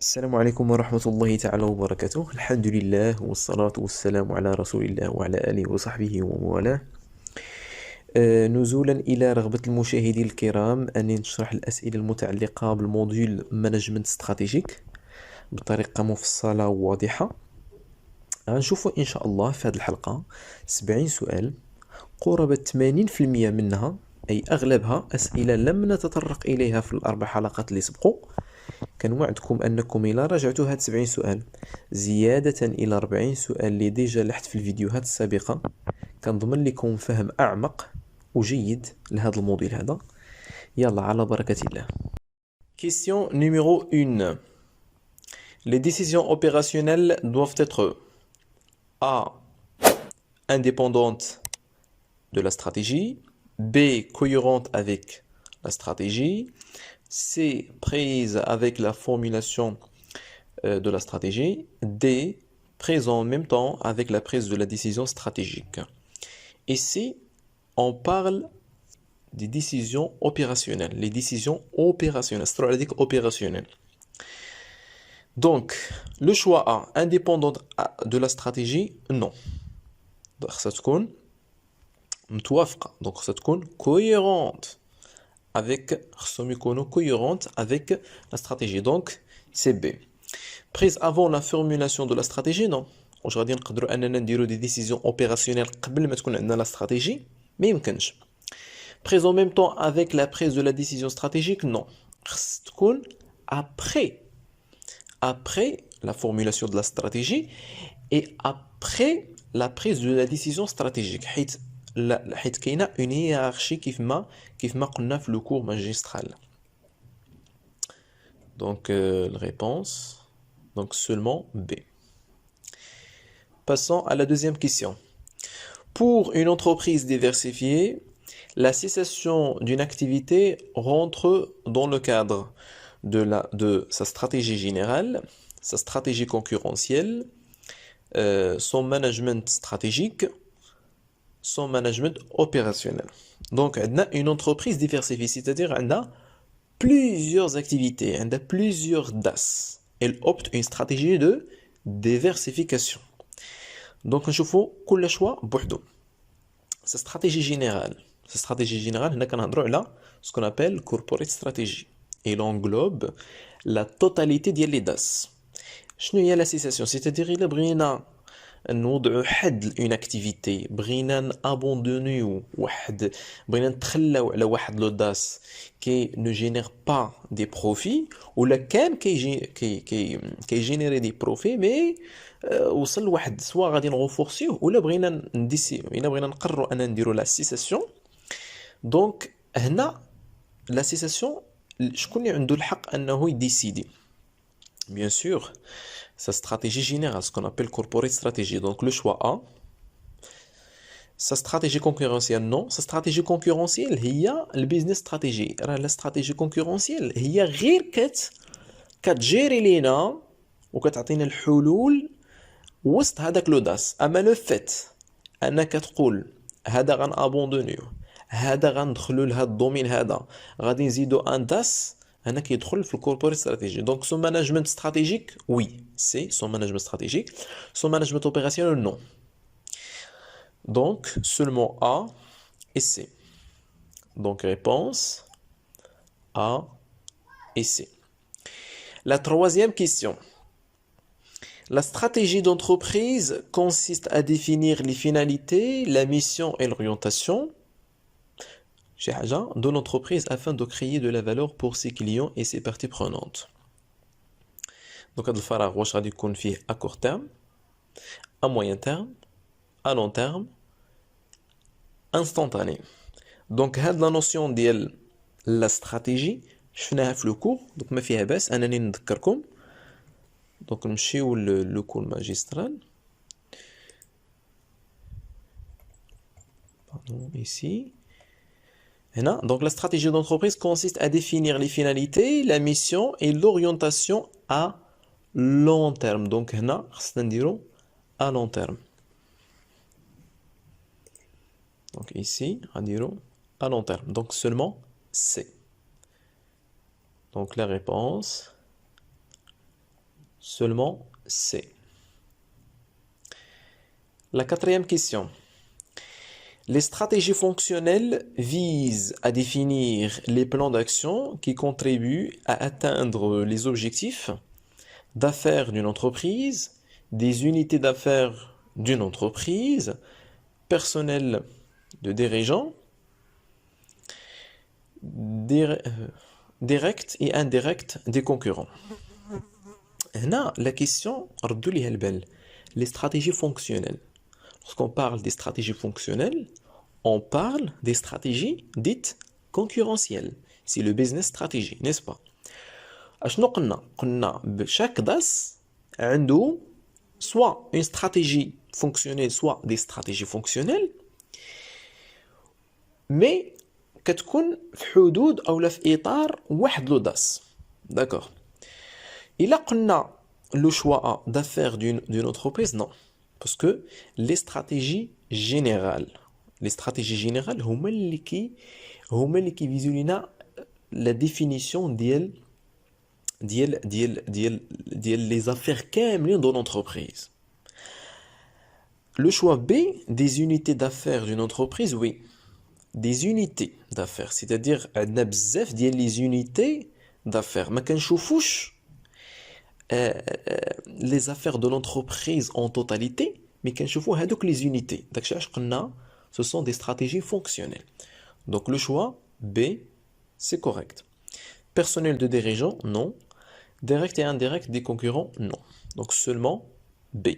السلام عليكم ورحمة الله تعالى وبركاته. الحمد لله والصلاة والسلام على رسول الله وعلى آله وصحبه وموالاه. نزولا إلى رغبة المشاهدين الكرام أني نشرح الأسئلة المتعلقة بالموديول مانجمنت استراتيجيك بطريقة مفصلة وواضحة. غنشوفوا إن شاء الله في هذه الحلقة 70 سؤال، قرابة 80% منها أي أغلبها أسئلة لم نتطرق إليها في الأربع حلقات اللي سبقوا. كنوعدكم أنكم إلا رجعتوا هاد 70 سؤال زيادة إلى 40 سؤال اللي ديجا لحت في الفيديوهات السابقة، كنضمن لكم فهم أعمق وجيد لهذا الموديل هذا. يلا على بركة الله. Question numéro 1. Les décisions opérationnelles doivent être A. Indépendantes de la stratégie, B. Cohérentes avec la stratégie, C. Prise avec la formulation de la stratégie, D. Prise en même temps avec la prise de la décision stratégique. Ici, on parle des décisions opérationnelles, les décisions opérationnelles, stratégiques opérationnelles. Donc, le choix A, indépendante de la stratégie, non. Donc, ça تكون متوافقة. Donc, ça تكون cohérente avec cohérente avec la stratégie. Donc, c'est B. Prise avant la formulation de la stratégie, non. واش غادي نقدروا اننا نديروا دي ديسيزيون اوبيراسيونيل قبل ما تكون عندنا لا استراتيجي؟ ما يمكنش. Prise en même temps avec la prise de la décision stratégique, non. خص تكون après la formulation de la stratégie et après la prise de la décision stratégique. حيت كاينه une hiérarchie كيف ما قلنا في le cours magistral. Donc la réponse, donc seulement B. Passons à la deuxième question. Pour une entreprise diversifiée, la cessation d'une activité rentre dans le cadre de sa stratégie générale, sa stratégie concurrentielle, son management stratégique, son management opérationnel. Donc, on a une entreprise diversifiée, c'est-à-dire on a plusieurs activités, on a plusieurs DAS. Elle opte une stratégie de diversification. Donc, on choisit كل choix بوحدو. Sa stratégie générale, هنا كنهضروا على ce qu'on appelle corporate strategy. Elle englobe la totalité ديال les DAS. شنو هي la cessation? C'est-à-dire إلا بغينا نوضعوا حد une activité، بغينا نابوندونيو واحد، بغينا نتخلاو على واحد لو داس كي نو جينير با دي بروفي، ولا كان كي جينيري دي بروفي مي وصل لواحد سوا غادي نغوفورسيوه، ولا بغينا الا بغينا نقرروا اننا نديروا لا سيساسيون. دونك هنا لا سيساسيون شكون اللي عنده الحق انه يديسيدي؟ bien sûr sa stratégie générale, ce qu'on appelle corporate strategy. Donc le choix A. Sa stratégie concurrentielle, non. Sa stratégie concurrentielle, هي le business strategy. La stratégie concurrentielle هي غير كتجيري لينا وكتعطينا الحلول وسط هذاك لو داس. اما لو فيت انك تقول هذا غنابوندونيو، هذا غندخلوا لهذا الدومين، هذا غادي نزيدوا ان داس، هنا كيدخل في الكوربوريت استراتيجي. دونك سون مانجمنت استراتيجيك وي سي سون مانجمنت استراتيجيك، سون مانجمنت اوبيراسيونيل نو. دونك سولمون A et C. Donc réponse A et C. La troisième question. La stratégie d'entreprise consiste à définir les finalités, la mission et l'orientation de l'entreprise afin de créer de la valeur pour ses clients et ses parties prenantes. Donc, le farag, واش غادي يكون فيه à court terme, à moyen terme, à long terme, instantané. Donc, هاد la notion ديال la stratégie شفناها في le cours, donc ما فيها باس انني نذكركم. Donc, نمشيو le cours magistral. Pardon, ici. Donc la stratégie d'entreprise consiste à définir les finalités, la mission et l'orientation à long terme. Donc هنا خصنا نديرو à long terme. Donc ici غنديرو à long terme. Donc seulement C. Donc la réponse Seulement C. La quatrième question. Les stratégies fonctionnelles visent à définir les plans d'action qui contribuent à atteindre les objectifs d'affaires d'une entreprise, des unités d'affaires d'une entreprise, personnel de dirigeants, direct et indirect des concurrents. Là, la question, ردوا ليها البال. Les stratégies fonctionnelles. Lorsqu'on parle des stratégies fonctionnelles, on parle des stratégies dites concurrentielles. C'est le business stratégie, n'est-ce pas? اشنو قلنا chaque DAS عنده soit une stratégie fonctionnelle, soit des stratégies fonctionnelles, mais كتكون في حدود أو في إطار واحد لو DAS. D'accord. إلا قلنا le choix d'affaires d'une entreprise, non. Parce que les stratégies générales هما اللي كيفيزيو لينا la définition ديال les affaires كاملين dans l'entreprise. Le choix B, des unités d'affaires d'une entreprise, oui. Des unités d'affaires, c'est-à-dire عندنا بزاف ديال les unités d'affaires. ما كنشوفوش les affaires de l'entreprise en totalité, mais كنشوفوا هذوك les unités. داكشي علاش قلنا ce sont des stratégies fonctionnelles. Donc le choix B, c'est correct. Personnel de dirigeants, non. Direct et indirect des concurrents, non. Donc seulement B.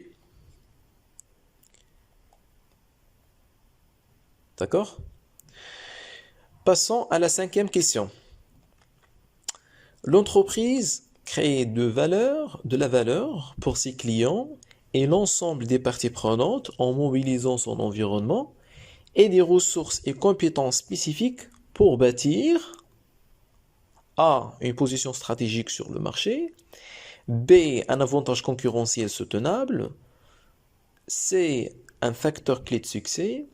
D'accord? Passons à la cinquième question. L'entreprise crée de la valeur pour ses clients et l'ensemble des parties prenantes en mobilisant son environnement et des ressources et compétences spécifiques pour bâtir A. Une position stratégique sur le marché, B. Un avantage concurrentiel soutenable, C. Un facteur clé de succès,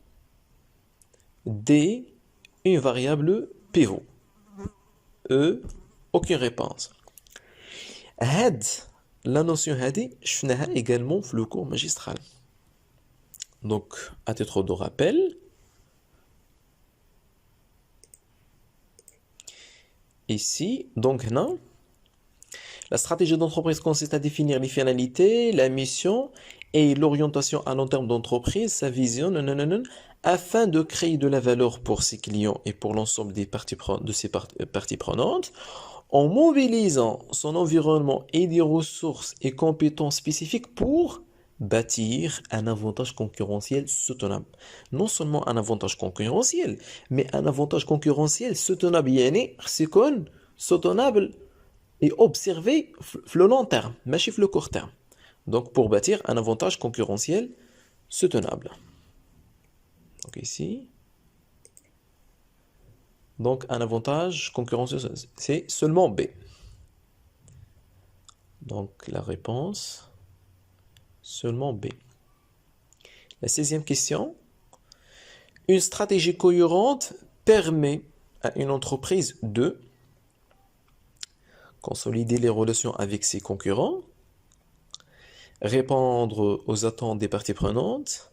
D. Une variable pivot. E. Aucune réponse. La notion هذه شفناها également في le cours magistral. Donc, à titre de rappel, ici, donc là, la stratégie d'entreprise consiste à définir les finalités, la mission et l'orientation à long terme d'entreprise, sa vision, afin de créer de la valeur pour ses clients et pour l'ensemble de ses parties prenantes, en mobilisant son environnement et des ressources et compétences spécifiques pour bâtir un avantage concurrentiel soutenable. Non seulement un avantage concurrentiel, mais un avantage concurrentiel soutenable. C'est soutenable et observé le long terme, mais le court terme. Donc pour bâtir un avantage concurrentiel soutenable. Donc ici. Donc un avantage concurrentiel, c'est seulement B. Donc la réponse, seulement B. La 16e question. Une stratégie cohérente permet à une entreprise de consolider les relations avec ses concurrents, répondre aux attentes des parties prenantes,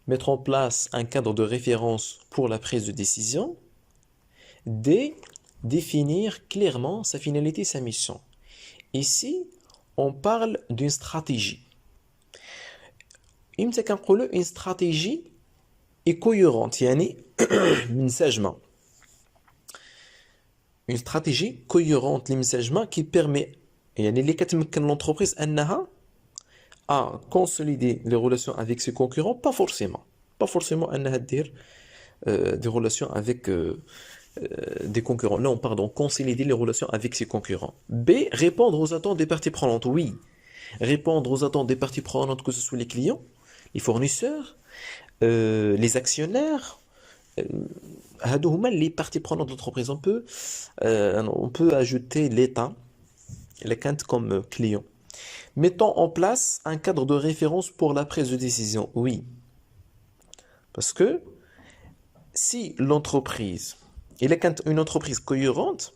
mettre en place un cadre de référence pour la prise de décision, D. Définir clairement sa finalité et sa mission. Ici, on parle d'une stratégie. Une stratégie est cohérente, sagement. Une stratégie cohérente qui permet l'entreprise à consolider les relations avec ses concurrents, pas forcément des relations avec des concurrents. Non, pardon, consolider les relations avec ses concurrents. B. Répondre aux attentes des parties prenantes. Oui, répondre aux attentes des parties prenantes, que ce soit les clients, les fournisseurs, les actionnaires, les parties prenantes d'entreprise. On peut ajouter l'État, la quinte comme client. Mettons en place un cadre de référence pour la prise de décision. Oui, parce que si l'entreprise, il est une entreprise cohérente,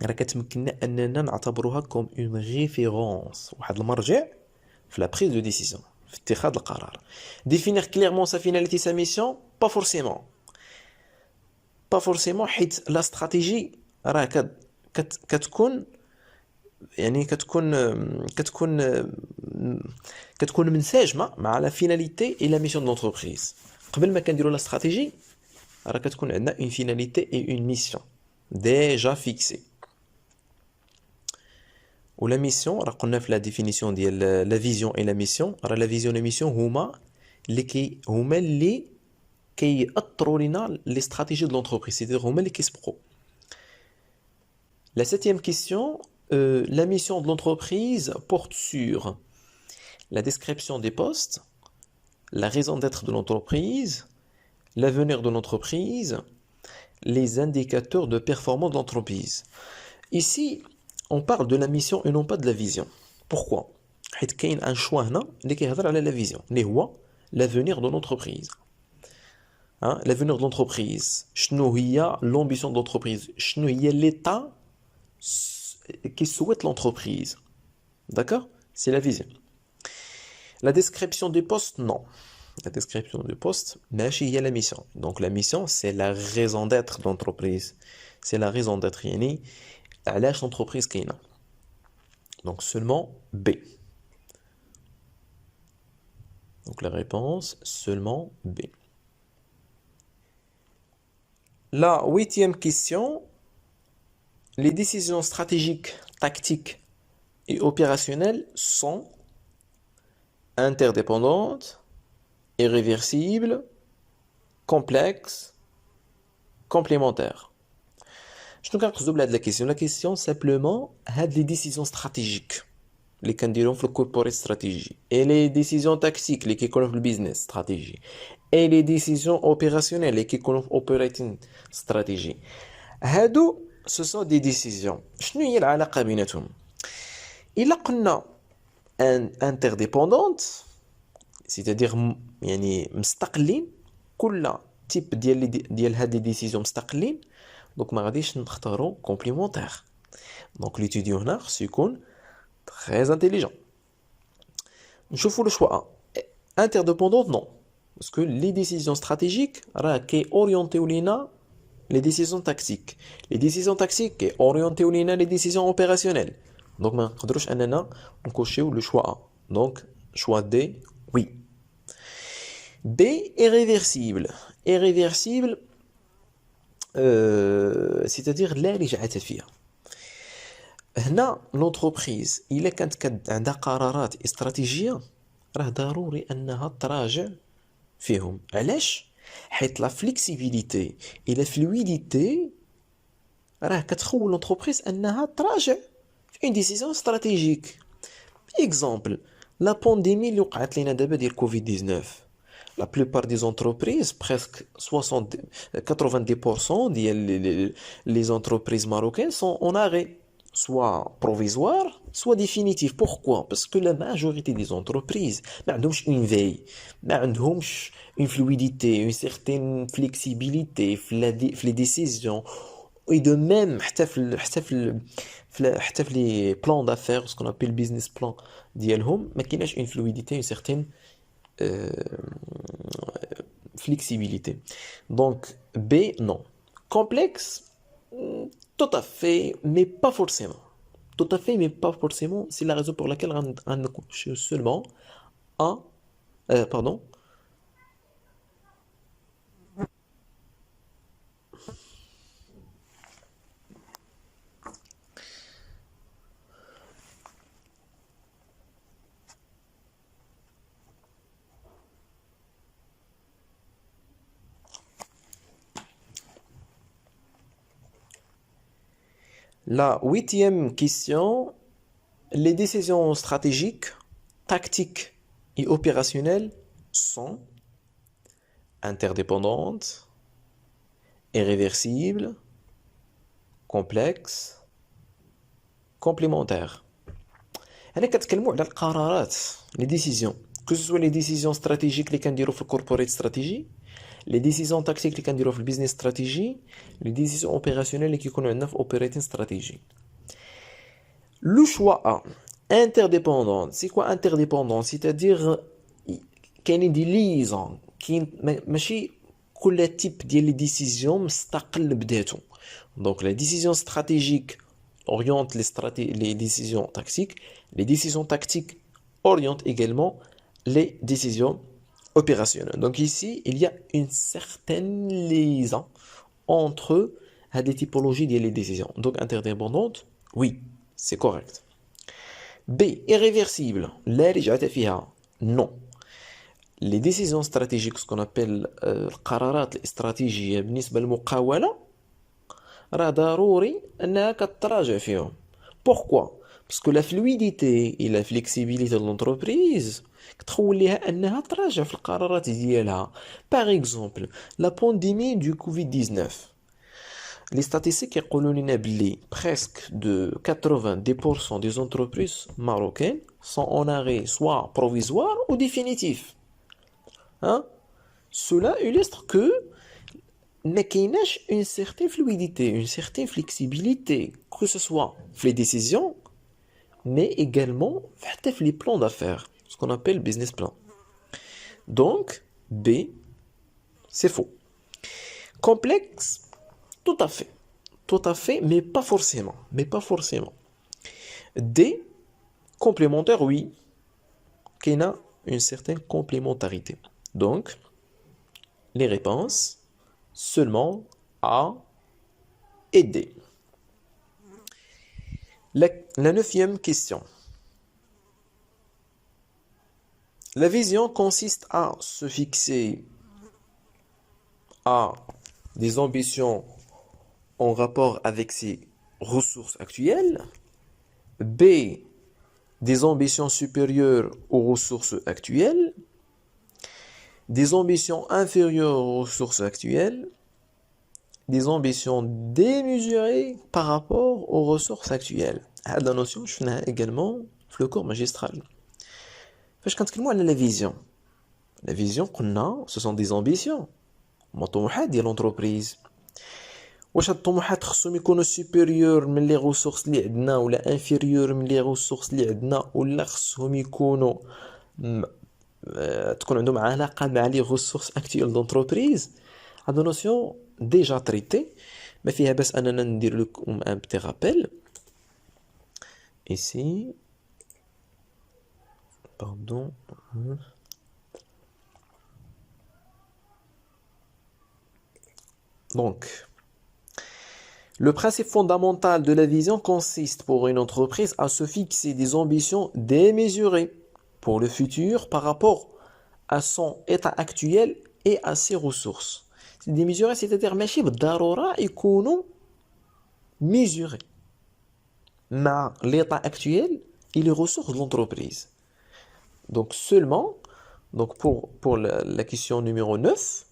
راه كتمكننا اننا نعتبروها كوم اون ريفيرونس، واحد المرجع في لا بريز دو ديسيزيون، في اتخاذ القرار. définir clairement sa finalité sa mission pas forcément. pas forcément حيت لا استراتيجي راه كتكون يعني كتكون منسجمه مع لا فيناليتي اي لا ميسيون دو لونتربريز. قبل ما كنديروا لا استراتيجي راه كتكون عندنا اون فيناليتي اي اون ميسيون ديجا فيكسي. ولا ميسيون راه قلنا في لا ديفينيسيون ديال لا فيزيون اي لا ميسيون، راه لا فيزيون اي ميسيون هما اللي كيأثروا لينا لي استراتيجي دو لونتربريز، سيتير هما اللي كيسبقوا. La septième question, la mission de l'entreprise porte sur la description des postes, la raison d'être de l'entreprise, l'avenir de l'entreprise, les indicateurs de performance de l'entreprise. Ici, on parle de la mission et non pas de la vision. Pourquoi? حيت كاين un choix هنا اللي كيهضر على la vision اللي هو l'avenir de l'entreprise. L'avenir de l'entreprise. شنو هي l'ambition de l'entreprise? شنو هي l'état qui souhaite l'entreprise. D'accord? C'est la vision. La description des postes, non. La description des postes, il y a la mission. Donc la mission, c'est la raison d'être de l'entreprise. C'est la raison d'être. Yani, علاش l'entreprise كاينة. Donc seulement B. Donc la réponse, seulement B. La huitième question. Les décisions stratégiques, tactiques et opérationnelles sont interdépendantes, irréversibles, complexes, complémentaires. Je ne sais pas la question. La question simplement, les décisions stratégiques, les candidats dans le corporate stratégie, et les décisions tactiques, les qui connaissent le business stratégie, et les décisions opérationnelles, les qui connaissent operating stratégie. هادو ce sont des décisions. شنو هي العلاقة بيناتهم؟ إلا قلنا interdépendantes, c'est-à-dire يعني مستقلين، كل تيب ديال هاد لي ديسيزيون مستقلين، دونك ما غاديش نختاروا complémentaire. دونك ليتيديون هنا خصو يكون très intelligent. نشوفوا لو شوا interdépendante non, parce que les décisions stratégiques راه كي اورينتيو لينا les décisions tactiques. Les décisions tactiques sont orientées vers les décisions opérationnelles. Donc, ما نقدروش أننا نكوشيو le choix A. Donc, choix D, oui. B, irréversible. Irréversible, c'est-à-dire لا رجعة فيها. هنا l'entreprise إلا كانت عندها قرارات استراتيجية راه ضروري أنها تراجع فيهم. علاش؟ حيت لا فليكسيبيليتي et la fluidité راه كتخول l'entreprise انها تراجع في une décision stratégique. exemple la pandémie اللي وقعت لينا دابا ديال كوفيد 19. la plupart des entreprises presque 90% ديال les entreprises marocaines sont en arrêt, soit provisoire, soit définitif. Pourquoi? Parce que la majorité des entreprises n'ont une veille, n'ont une fluidité, une certaine flexibilité dans les décisions. Et de même, حتى في les plans d'affaires, ce qu'on appelle business plan ديالهم, ما كايناش une fluidité, une certaine flexibilité. Donc B, non. Complexe, tout à fait, mais pas forcément. Tout à fait, mais pas forcément. C'est la raison pour laquelle on a seulement un, pardon. La huitième question, les décisions stratégiques, tactiques et opérationnelles sont interdépendantes, irréversibles, complexes, complémentaires. هنا كتكلموا على القرارات، les décisions, que ce soit les décisions stratégiques اللي كنديروا في الكوربوريت استراتيجي، les décisions tactiques اللي كنديرو في البيزنس استراتيجي les décisions opérationnelles اللي كيكونوا عندنا في operating strategy. Le choix A interdépendant. C'est quoi interdépendant? C'est-à-dire كاينين دي ليزون كاين ماشي كل تيب ديال لي ديسيزيون مستقل بذاته. Donc la décision stratégique oriente les décisions tactiques. Les décisions tactiques orientent également les décisions opérationnelles. Donc ici, il y a une certaine liaison entre des typologies de les décisions. Donc interdépendantes, oui, c'est correct. B. Irréversible. لا رجعة فيها. Non. Les décisions stratégiques, ce qu'on appelle القرارات الاستراتيجية بالنسبة للمقاولة راه ضروري انها كتراجع فيهم. Pourquoi? Parce que la fluidité et la flexibilité de l'entreprise كتخول ليها انها تراجع في القرارات ديالها. Par exemple, la pandémie du Covid-19. Les statistiques يقولوا لنا بلي presque de 90% des entreprises marocaines sont en arrêt soit provisoire ou définitif. Hein? Cela illustre que ما كايناش une certaine fluidité, une certaine flexibilité, que ce soit في les décisions, mais également حتى في les plans d'affaires, ce qu'on appelle business plan. Donc, B, c'est faux. Complexe, tout à fait, mais pas forcément, D, complémentaire, oui, qu'il a une certaine complémentarité. Donc, les réponses seulement A et D. La neuvième question. La vision consiste à se fixer à des ambitions en rapport avec ses ressources actuelles. B. Des ambitions supérieures aux ressources actuelles. Des ambitions inférieures aux ressources actuelles. Des ambitions démesurées par rapport aux ressources actuelles. La notion, je fais également le cours magistral. Quand on parle de la vision qu'on a, ce sont des ambitions. الطموحات ديال l'entreprise. واش هاد الطموحات خصهم يكونوا supérieur من لي ressources اللي عندنا ولا inférieur من لي ressources اللي عندنا ولا خصهم يكونوا تكون عندهم علاقة مع لي ressources actuelles d'entreprise. هاد notion déjà traité ما فيها بس اننا ندير لكم un petit rappel. Ici, pardon. Donc, le principe fondamental de la vision consiste pour une entreprise à se fixer des ambitions démesurées pour le futur par rapport à son état actuel et à ses ressources. Démesurées, c'est-à-dire ماشي بالضرورة يكونوا mesurés مع l'état actuel et les ressources de l'entreprise. Donc seulement, pour la question numéro 9,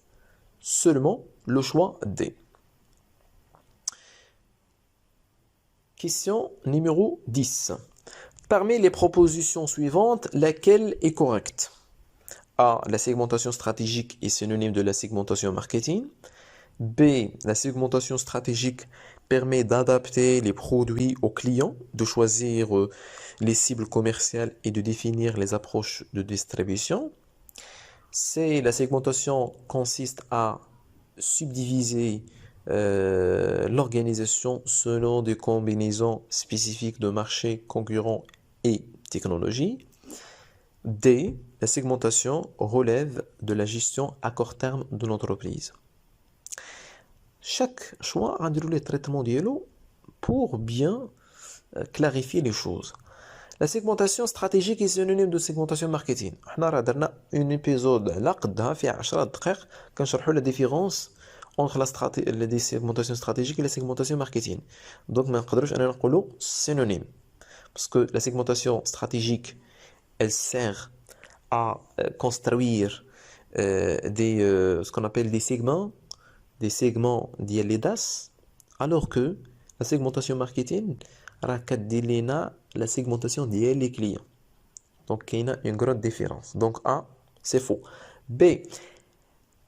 seulement le choix D. Question numéro 10. Parmi les propositions suivantes, laquelle est correcte? A. La segmentation stratégique est synonyme de la segmentation marketing. B. La segmentation stratégique permet d'adapter les produits aux clients, de choisir les cibles commerciales et de définir les approches de distribution. C. La segmentation consiste à subdiviser l'organisation selon des combinaisons spécifiques de marchés, concurrents et technologies. D. La segmentation relève de la gestion à court terme de l'entreprise. Chaque choix a le traitement dialogue pour bien clarifier les choses. La segmentation stratégique est synonyme de segmentation marketing. On a un épisode là قدها فيه 10 دقائق كنشرحوا la différence entre la segmentation stratégique et la segmentation marketing. Donc ما نقدروش أنا نقولوا synonyme parce que la segmentation stratégique elle sert à construire ce qu'on appelle des segments ديال les DAS, alors que la segmentation marketing راه كدير لينا la segmentation ديال les clients. Donc il y a une grande différence. Donc A, c'est faux. B,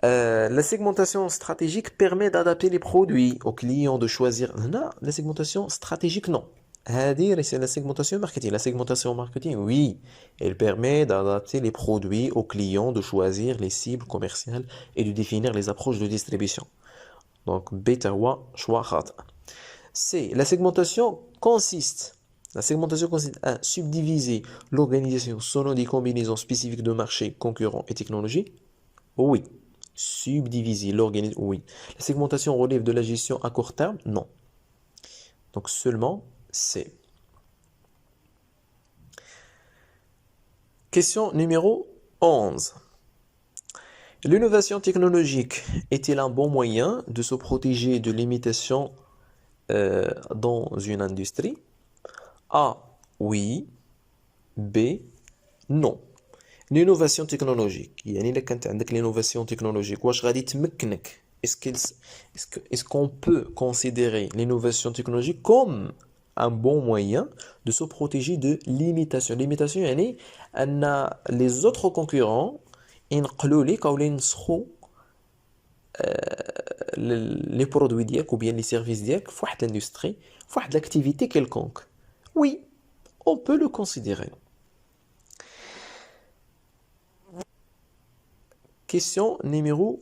La segmentation stratégique permet d'adapter les produits aux clients, de choisir. Non, la segmentation stratégique, non. C'est la segmentation marketing. La segmentation marketing, oui, elle permet d'adapter les produits aux clients, de choisir les cibles commerciales et de définir les approches de distribution. Donc, bêta choix khata. La segmentation consiste à subdiviser l'organisation selon des combinaisons spécifiques de marchés, concurrents et technologies. Oui. Subdiviser l'organisation, oui. La segmentation relève de la gestion à court terme? Non. Donc seulement C. Question numéro 11. L'innovation technologique est-elle un bon moyen de se protéger de l'imitation dans une industrie? A. Oui. B. Non. L'innovation technologique. يعني إلا كانت عندك l'innovation technologique واش غادي تمكنك est-ce qu'on peut considérer l'innovation technologique comme un bon moyen de se protéger de l'imitation. L'imitation يعني أن les autres concurrents ينقلوا لك أو ينسخوا les produits ديالك ou bien les services ديالك في واحد l'industrie في واحد l'activité quelconque. Oui, on peut le considérer. Question numéro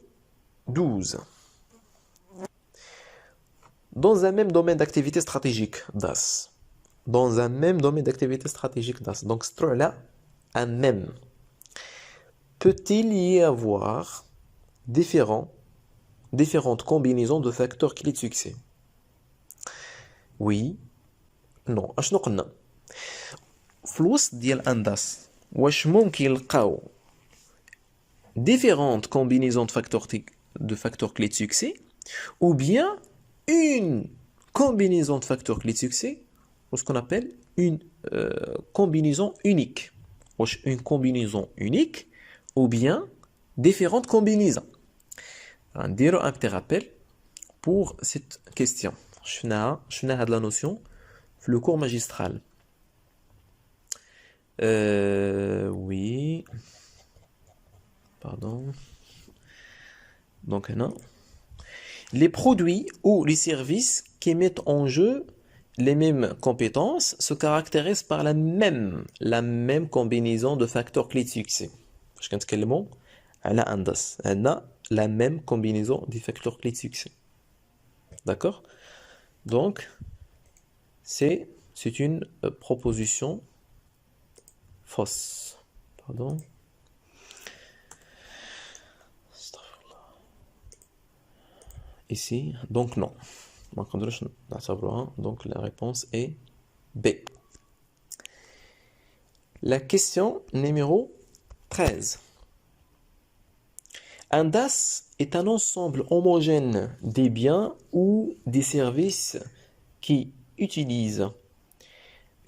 12. Dans un même domaine d'activité stratégique, DAS. Dans un même domaine d'activité stratégique, DAS. Donc, c'est là un même. Peut-il y avoir différentes combinaisons de facteurs clés de succès? Oui. Non. اشنو قلنا؟ في الوسط ديال أنداس واش ممكن يلقاو différentes combinaisons de facteurs clés de succès ou bien une combinaison de facteurs clés de succès ou ce qu'on appelle une combinaison unique. Une combinaison unique ou bien différentes combinaisons. On va un petit rappel pour cette question. Je n'ai de la notion le cours magistral. Oui. Pardon. Donc, non. Les produits ou les services qui mettent en jeu les mêmes compétences se caractérisent par la même combinaison de facteurs clés de succès. Je pense que le mot على أندس. Elle a la même combinaison de facteurs clés de succès. D'accord? Donc, c'est une proposition fausse. Pardon. Ici, donc non. Donc la réponse est B. La question numéro 13. Un DAS est un ensemble homogène des biens ou des services qui utilisent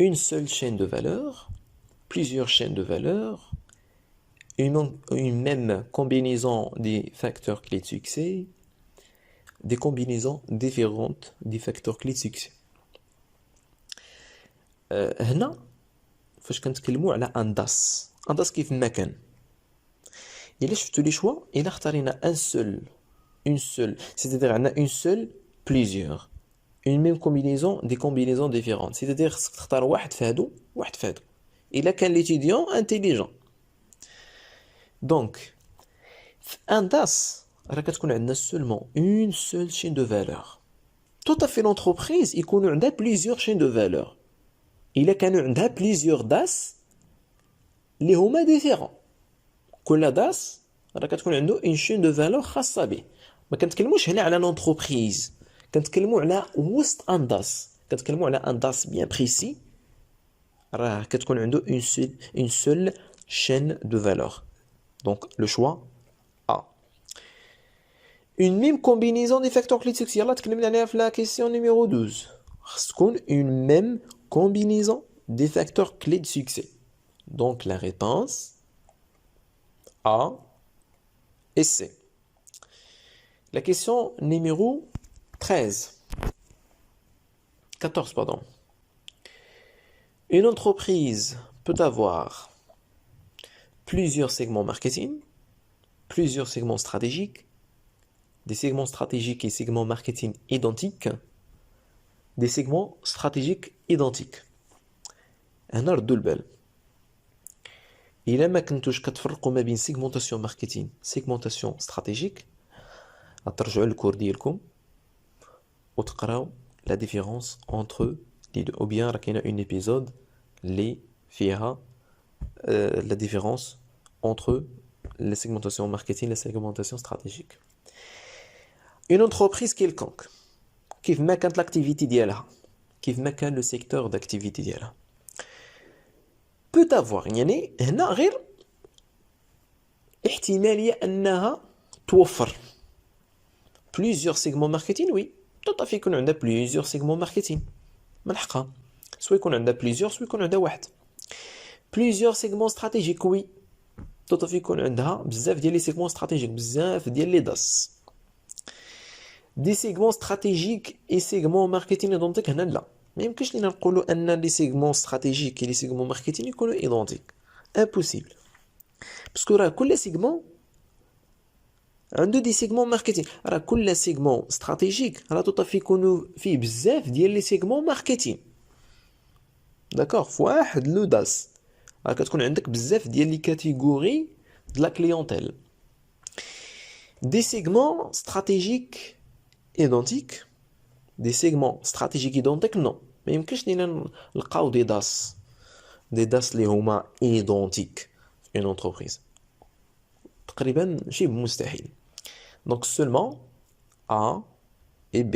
une seule chaîne de valeur, plusieurs chaînes de valeur, une même combinaison des facteurs clés de succès, des combinaisons différentes des facteurs clés de succès. هنا فاش كنتكلموا على ان داس كيف ما كان الا شفتوا لي شوا الا اختارينا une seule c'est-à-dire عندنا une seule plusieurs une même combinaison des combinaisons différentes c'est-à-dire خصك تختار واحد في هادو واحد في هادو الا كان ليتيديون انتيليجون دونك في ان داس راه كتكون عندنا seulement une seule chaîne de valeur. Tout à fait l'entreprise يكونوا عندها plusieurs chaînes de valeur. إلا كانوا عندها plusieurs DAS اللي هما différents. كل DAS راه كتكون عنده une chaîne de valeur خاصة به. ما كنتكلموش هنا على l'entreprise. كنتكلموا على وسط ان DAS. كنتكلموا على ان DAS bien précis. راه كتكون عنده une seule chaîne de valeur. Donc le choix une même combinaison des facteurs clés de succès. يلا تكلمنا عليها في la question numéro 12. خص تكون une même combinaison des facteurs clés de succès. Donc la réponse A et C. La question numéro 14 pardon. Une entreprise peut avoir plusieurs segments marketing, plusieurs segments stratégiques, des segments stratégiques et segments marketing identiques, des segments stratégiques identiques. هنا ردوا البال. إلا ما كنتوش كتفرقوا ما بين segmentation marketing, segmentation stratégique, غترجعوا للكور ديالكم وتقراو la différence entre les deux. Ou bien راه كاينه une épisode اللي فيها la différence entre la segmentation marketing et la segmentation stratégique. Une entreprise quelconque, كيف ما كانت l'activité ديالها, كيف ما كان le secteur d'activité ديالها, peut avoir, يعني هنا غير احتمالية أنها توفر plusieurs segments marketing, oui, tout à fait يكون عندها plusieurs segments marketing من حقها, سواء يكون عندها plusieurs سواء يكون عندها واحد. plusieurs segments stratégiques, oui, tout à fait يكون عندها بزاف ديال لي segments stratégiques, بزاف ديال لي داس. des segments stratégiques et segments marketing identiques هنا لا, ما يمكنش لينا نقولوا ان لي segments stratégiques et les segments marketing يكونوا identiques, impossible, باسكو راه كل segment عنده دي segments marketing. راه كل segment stratégique راه tout يكونوا فيه بزاف ديال لي segments marketing, داكوغ, في واحد لو داس راه كتكون عندك بزاف ديال لي كاتيجوري د لا كليونتيل. des segments stratégiques identiques, des segments stratégiques identiques, non, ما يمكنش لينا نلقاو دي داس اللي هما identiques في une entreprise, تقريبا شبه مستحيل. donc seulement A et B.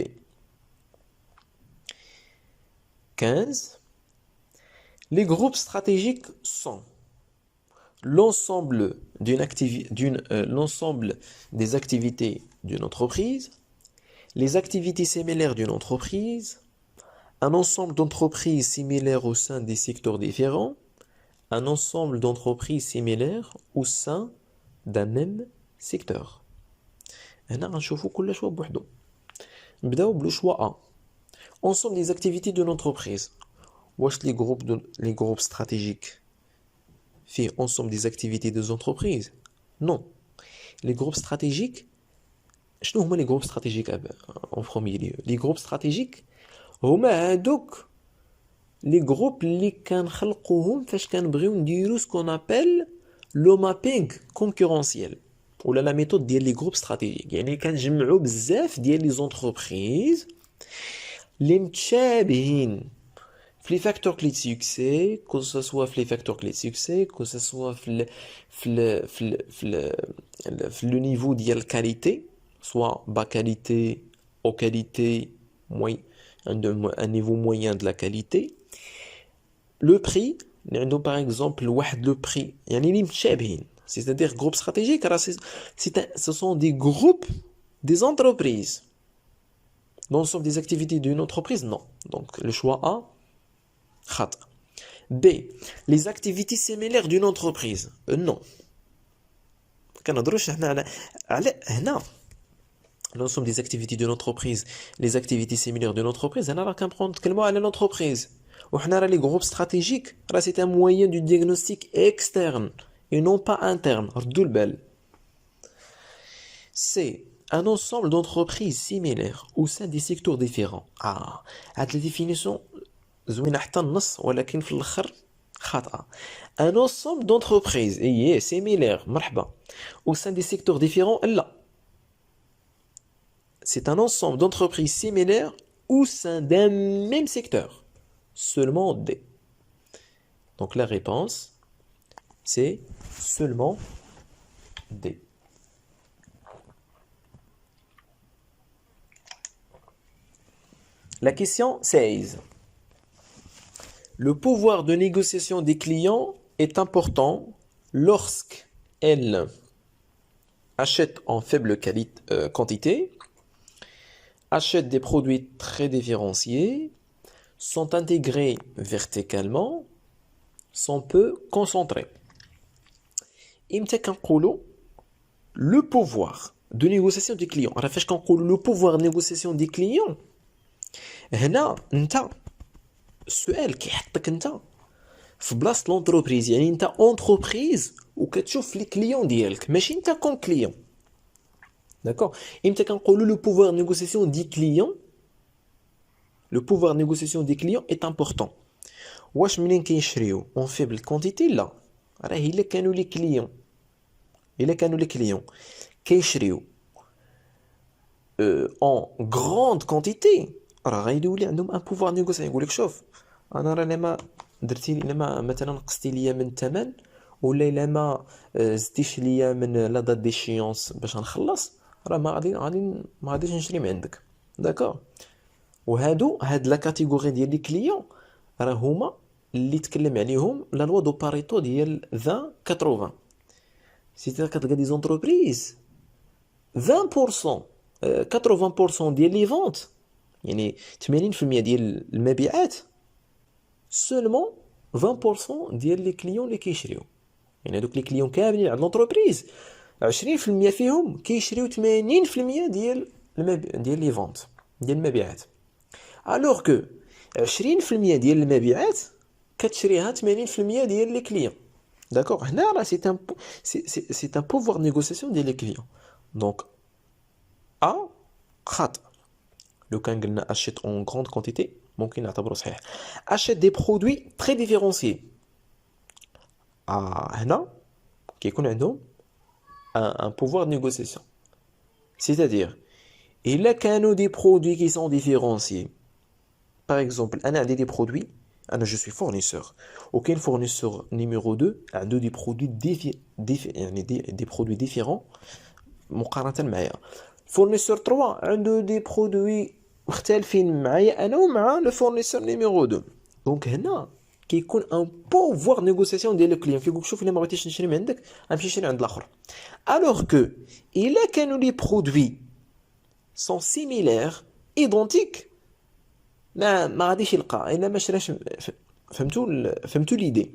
15. Les groupes stratégiques sont l'ensemble l'ensemble des activités d'une entreprise, les activités similaires d'une entreprise, un ensemble d'entreprises similaires au sein des secteurs différents, un ensemble d'entreprises similaires au sein d'un même secteur. هنا غنشوفوا كل شويه بوحدو. نبداو بلو شوا A. Ensemble des activités d'une entreprise. واش les groupes stratégiques fait ensemble des activités des entreprises? Non. Les groupes stratégiques, شنو هما les groupes stratégiques en premier lieu? Les groupes stratégiques هما هادوك les groupes اللي كنخلقوهم فاش كنبغيو نديرو سكون ابل لو مابينغ كونكورونسيال ولا لا ميثود ديال لي جروب استراتيجيك. يعني كنجمعوا بزاف ديال لي زونتربريز اللي متشابهين في لي فاكتور كلي دو سوكسي, كو سوا في لي فاكتور كلي دو سوكسي, كو سوا في لو نيفو ديال الكاليتي, سوا با كاليتي او كاليتي موي, عندهم ان نيفو موين دو لا كاليتي. لو بري عندهم باغ اكزومبل واحد لو بري يعني اللي متشابهين. C'est-à-dire groupe stratégique, ce sont des groupes, des entreprises. L'ensemble des activités d'une entreprise, non. Donc le choix A, خطأ. B, les activités similaires d'une entreprise, non. كنهضروش حنا على هنا l'ensemble des activités d'une entreprise, les activités similaires d'une entreprise, هنا راه كنتكلموا على l'entreprise. وحنا راه les groupes stratégiques, راه c'est un moyen du diagnostic externe et non pas interne. ردوا البال. C'est un ensemble d'entreprises similaires au sein des secteurs différents. هاد la définition زوينة حتى النص ولكن في الآخر خاطئة. Un ensemble d'entreprises similaires مرحبا au sein des secteurs différents لا. C'est un ensemble d'entreprises similaires au sein d'un même secteur. Seulement D. Donc la réponse c'est seulement D. La question 16. Le pouvoir de négociation des clients est important lorsqu'elles achètent en faible quantité, achètent des produits très différenciés, sont intégrés verticalement, sont peu concentrés. إمتى كنقولوا le pouvoir de négociation des clients. راه فاش كنقولوا le pouvoir de négociation des clients هنا انت السؤال كيحطك انت في بلاصه لونتربريز، يعني انت اونتربريز وكتشوف لي كليون ديالك ماشي انت كون كليون. داكوغ. امتى كنقولوا لو بوفوار نيغوسياسيون دي كليون، لو بوفوار نيغوسياسيون دي كليون اي امبورطون. واش منين كيشريو اون فيبل كونتيتي؟ لا، راه الا كانوا لي كليون، الا كانوا لي كليون كيشريو اون غروند كونتيتي، راه غيولي عندهم ان بوفوار نيغوسياسيون. يقول لك شوف انا راه ما درتي لي، ما مثلا نقصتي ليا من الثمن، ولا الا ما زدتيش ليا من لا دات ديشيونس باش نخلص، راه ما غاديش نشري من عندك. داكوغ. هاد لا كاتيجوري ديال لي كليون راه هما اللي تكلم عليهم لا لوا دو باريتو ديال 20 80. سيتير كتلقى دي زونتربريز 20% 80% ديال لي فونت، يعني 80% ديال المبيعات، سولمون 20% ديال لي كليون اللي كيشريو. يعني هذوك لي كليون كاملين عند لونتربريز 20% فيهم كيشريو 80% ديال لي فونت ديال المبيعات. الوغ كو 20% ديال المبيعات كتشريها 80% ديال لي كليون. داكوغ. هنا راه سي ان بوفوار نيغوسياسيون ديال لي كليون. دونك خاطئ. لو كان قلنا اشيت اون غروند كونتيتي ممكن نعتبره صحيح. اشيت دي برودوي تري ديفيرونسيي، هنا كيكون عندهم ان بوفوار دو نيغوسياسيون. سيتادير الا كانوا دي برودوي كي سون ديفيرونسيي، باغ اكزومبل انا عندي دي برودوي، انا جو سوي فورنيسور، وكاين فورنيسور نيميرو 2 عنده دي برودوي يعني دي برودوي ديفيرون مقارنه معايا. فورنيسور 3 عنده دي برودوي مختلفين معايا انا ومع لو فورنيسور نيميرو 2. دونك هنا كيكون ان بوفوار نيغوسياسيون ديال الكليون، كيقول شوف الا ما بغيتيش نشري من عندك غنمشي نشري عند الاخر. الوغ كو الا كانوا لي برودوي سون سيميلير ايدونتيك، ما غاديش يلقى الا ما شراش. فهمتوا ليدي.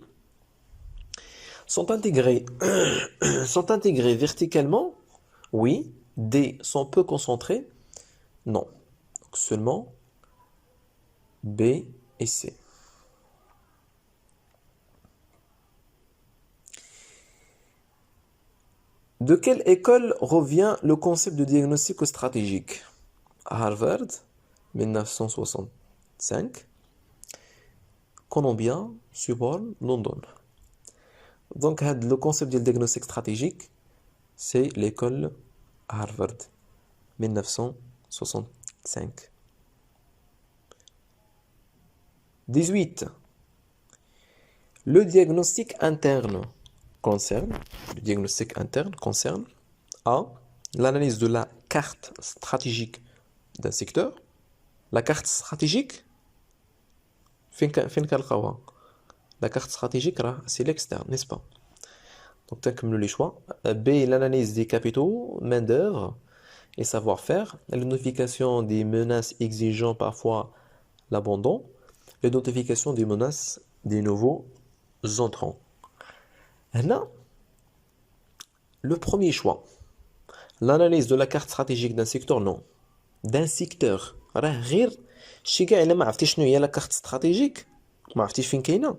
sont intégrés sont intégrés verticalement, oui. D sont peu concentrés, non. Donc seulement B et C. De quelle école revient le concept de diagnostic stratégique? Harvard, 1965. Columbia, Sorbonne, London. Donc le concept de diagnostic stratégique, c'est l'école Harvard, 1965. 18. Le diagnostic interne concerne A. L'analyse de la carte stratégique d'un secteur. La carte stratégique, la carte stratégique, c'est l'externe, n'est-ce pas? Donc, comme les choix. B. L'analyse des capitaux, main-d'œuvre et savoir-faire. La notification des menaces exigeant parfois l'abandon. La notification des menaces des nouveaux entrants. Là, le premier choix. L'analyse de la carte stratégique d'un secteur, non. D'un secteur. راه غير شي كاع الا ما عرفتيش شنو هي لا كارت استراتيجيك، ما عرفتيش فين كاينه،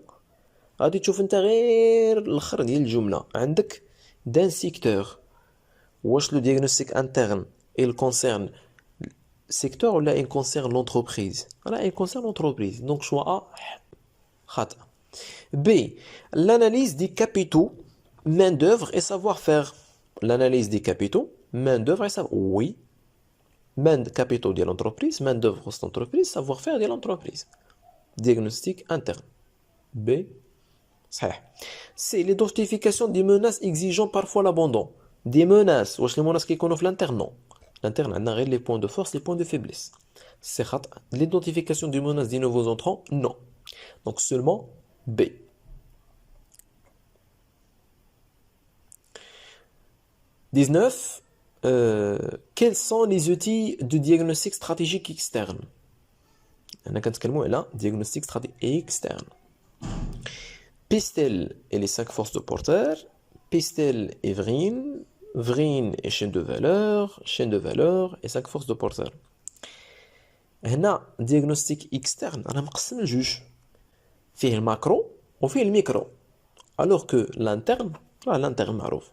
غادي تشوف انت غير الاخر ديال الجمله عندك دان سيكتور. واش لو ديagnostic انترن il concerne secteur ولا il concerne l'entreprise؟ راه il concerne l'entreprise. donc choix A خاطئ. B. L'analyse des capitaux, main d'œuvre et savoir-faire. L'analyse des capitaux, main d'œuvre et savoir. Oui. Main de capitaux de l'entreprise, main d'œuvre de l'entreprise, savoir-faire de l'entreprise. Diagnostic interne. B. C'est l'identification des menaces exigeant parfois l'abandon. Des menaces. Wesh les menaces qui connaissent l'interne, non. L'interne, on a les points de force, les points de faiblesse. C'est l'identification des menaces des nouveaux entrants, non. Donc seulement B. 19. Quels sont les outils de diagnostic stratégique externe? On a كنتكلموا على diagnostic stratégique externe. Pistel et les 5 forces de Porter. Pistel et Vrine. Vrine et chaîne de valeur et 5 forces de Porter. هنا diagnostic externe انا مقسم لجوج، فيه الماكرو وفيه الميكرو. alors que l'interne l'interne معروف.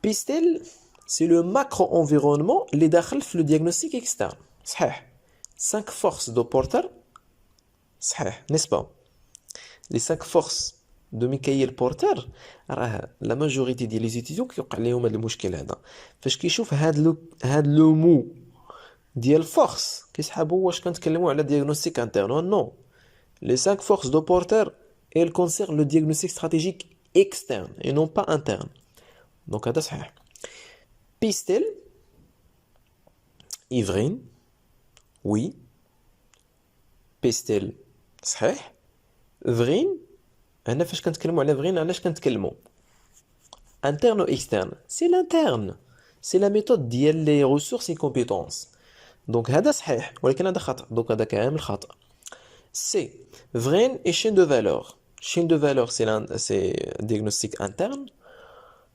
Pistel, c'est le macro-environnement اللي داخل في le diagnostic externe. صحيح. 5 forces de Porter. صحيح, n'est-ce pas? Les 5 forces de Michael Porter, راه la majorité ديال les étudiants كيوقع لهم هذا المشكل هذا. فاش كيشوف هاد لو مو ديال force كيسحابوا واش كنتكلموا على diagnostic interne. Non. Les 5 forces de Porter, elles concernent le diagnostic stratégique externe et non pas interne. Donc هذا صحيح. Pistel, Ivrine, oui. Pistel, صحيح. Vrine, هنا فاش كنتكلموا على Vrine علاش كنتكلموا interne ou externe? C'est l'interne. C'est la méthode ديال les ressources et compétences. Donc هذا صحيح ولكن هذا خطأ. Donc هذا كامل خطأ. C. Vrine et chaîne de valeur. Chaîne de valeur, c'est diagnostic interne.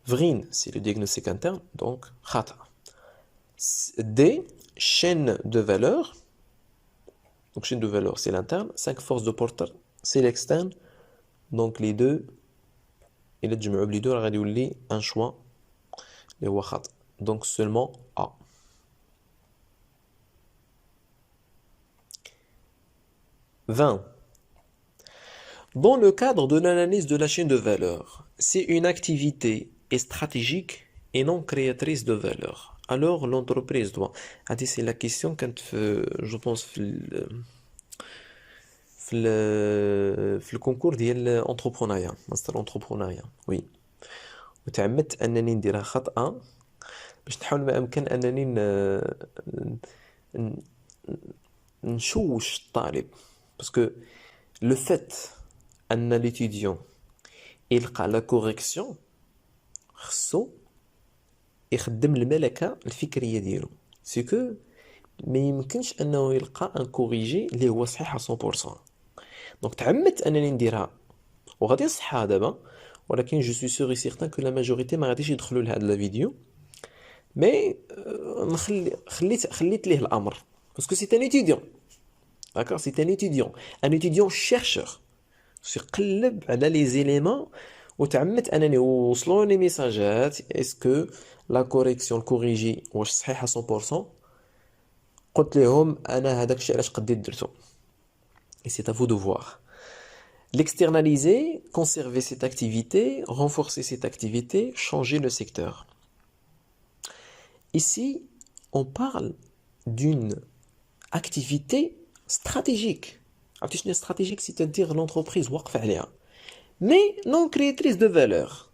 Vrine, c'est le diagnostic interne, donc khata. D. Chaîne de valeur. Donc chaîne de valeur, c'est l'interne. 5 forces de Porter, c'est l'externe. Donc les deux, il est les deux, il y a un choix. Donc seulement A. Vingt. Dans le cadre de l'analyse de la chaîne de valeur, c'est une activité stratégique et non créatrice de valeur. Alors l'entreprise doit... C'est la question quand je pense في الكونكور ديال الانتربرونيا ماستر الانتربرونيا وي وتعمدت انني نديرها خطأ باش نحاول ما امكن انني نشوش الطالب باسكو لو فيت ان ليتيديون يلقى لا كوريكسيون خصو يخدم الملكه الفكريه ديالو سيكو ما يمكنش انه يلقى ان كوريجي اللي هو صحيح 100%. دونك تعمدت انني نديرها وغادي نصحها دابا ولكن جو سوي سور اي سيغتان كو لا ماجوريتي ما غاديش يدخلوا لهاد لا فيديو مي خليت ليه الامر باسكو سي ان ايتيديون داكور سي ان ايتيديون شيرشور يقلب على لي زيليمون وتعمدت انني وصلوني ميساجات اسكو لا كوريكسيون الكوريجي واش صحيحه 100%. قلت لهم انا هذاك الشيء علاش قديت درتو et c'est à vous de voir. L'externaliser, conserver cette activité, renforcer cette activité, changer le secteur. Ici, on parle d'une activité stratégique. Stratégique, c'est-à-dire l'entreprise واقفة عليها mais non créatrice de valeur.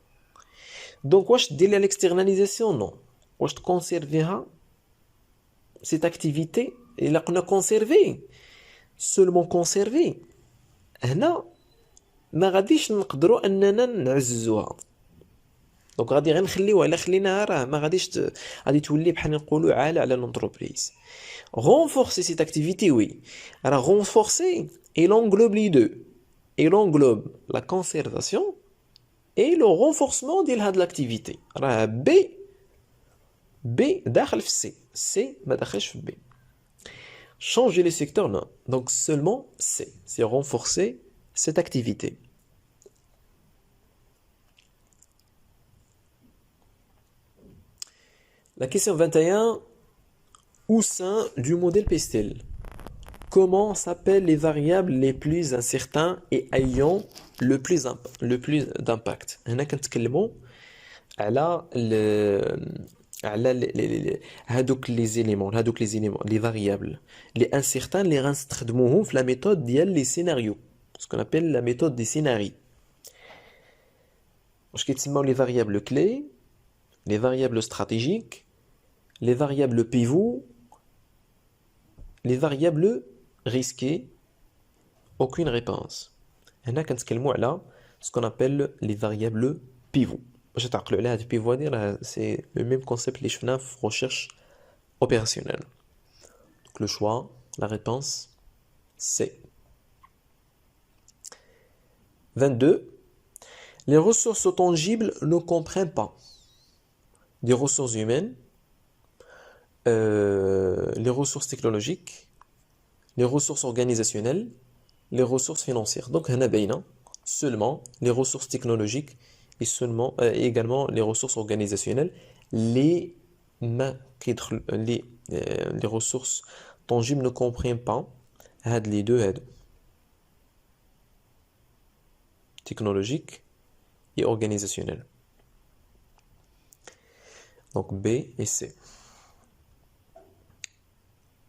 Donc, واش دير l'externalisation? Non. واش conserver cette activité et la conserver seulement conserver هنا ما غاديش نقدروا اننا نعززوها دونك غادي غير نخليوها الا خليناها راه ما غاديش غادي تولي بحال نقولوا عاله على l'entreprise. Renforcer cette activité, oui. Alors renforcer il englobe les deux. Il englobe la conservation et le renforcement de l'activité. راه B داخل في C ما داخلش في B. Changer les secteurs, non. Donc seulement c'est renforcer cette activité. La question 21, au sein du modèle Pestel, comment s'appellent les variables les plus incertains et ayant le plus d'impact? هنا كنتكلموا على هادوك لي زيليمون لي فاريابل لي انسيرتان لي غنستخدموهم في لا ميثود ديال لي سيناريو سكون ابل لا ميثود دي سيناري واش كيتسموا لي فاريابل كلي لي فاريابل استراتيجيك لي فاريابل بيفو لي فاريابل ريسكي aucune réponse. هنا كنتكلموا على سكون ابل لي فاريابل بيفو باش تعقلوا على هاد البيفو هادي راه سي لو ميم كونسيبت اللي شفناه في recherche opérationnelle. Donc le choix, la réponse c'est 22. Les ressources tangibles ne comprennent pas des ressources humaines, les ressources technologiques, les ressources organisationnelles, les ressources financières. Donc هنا باينه seulement les ressources technologiques et également les ressources organisationnelles, les, les ressources tangibles ne comprennent pas les deux aides, technologiques et organisationnelles. Donc B et C.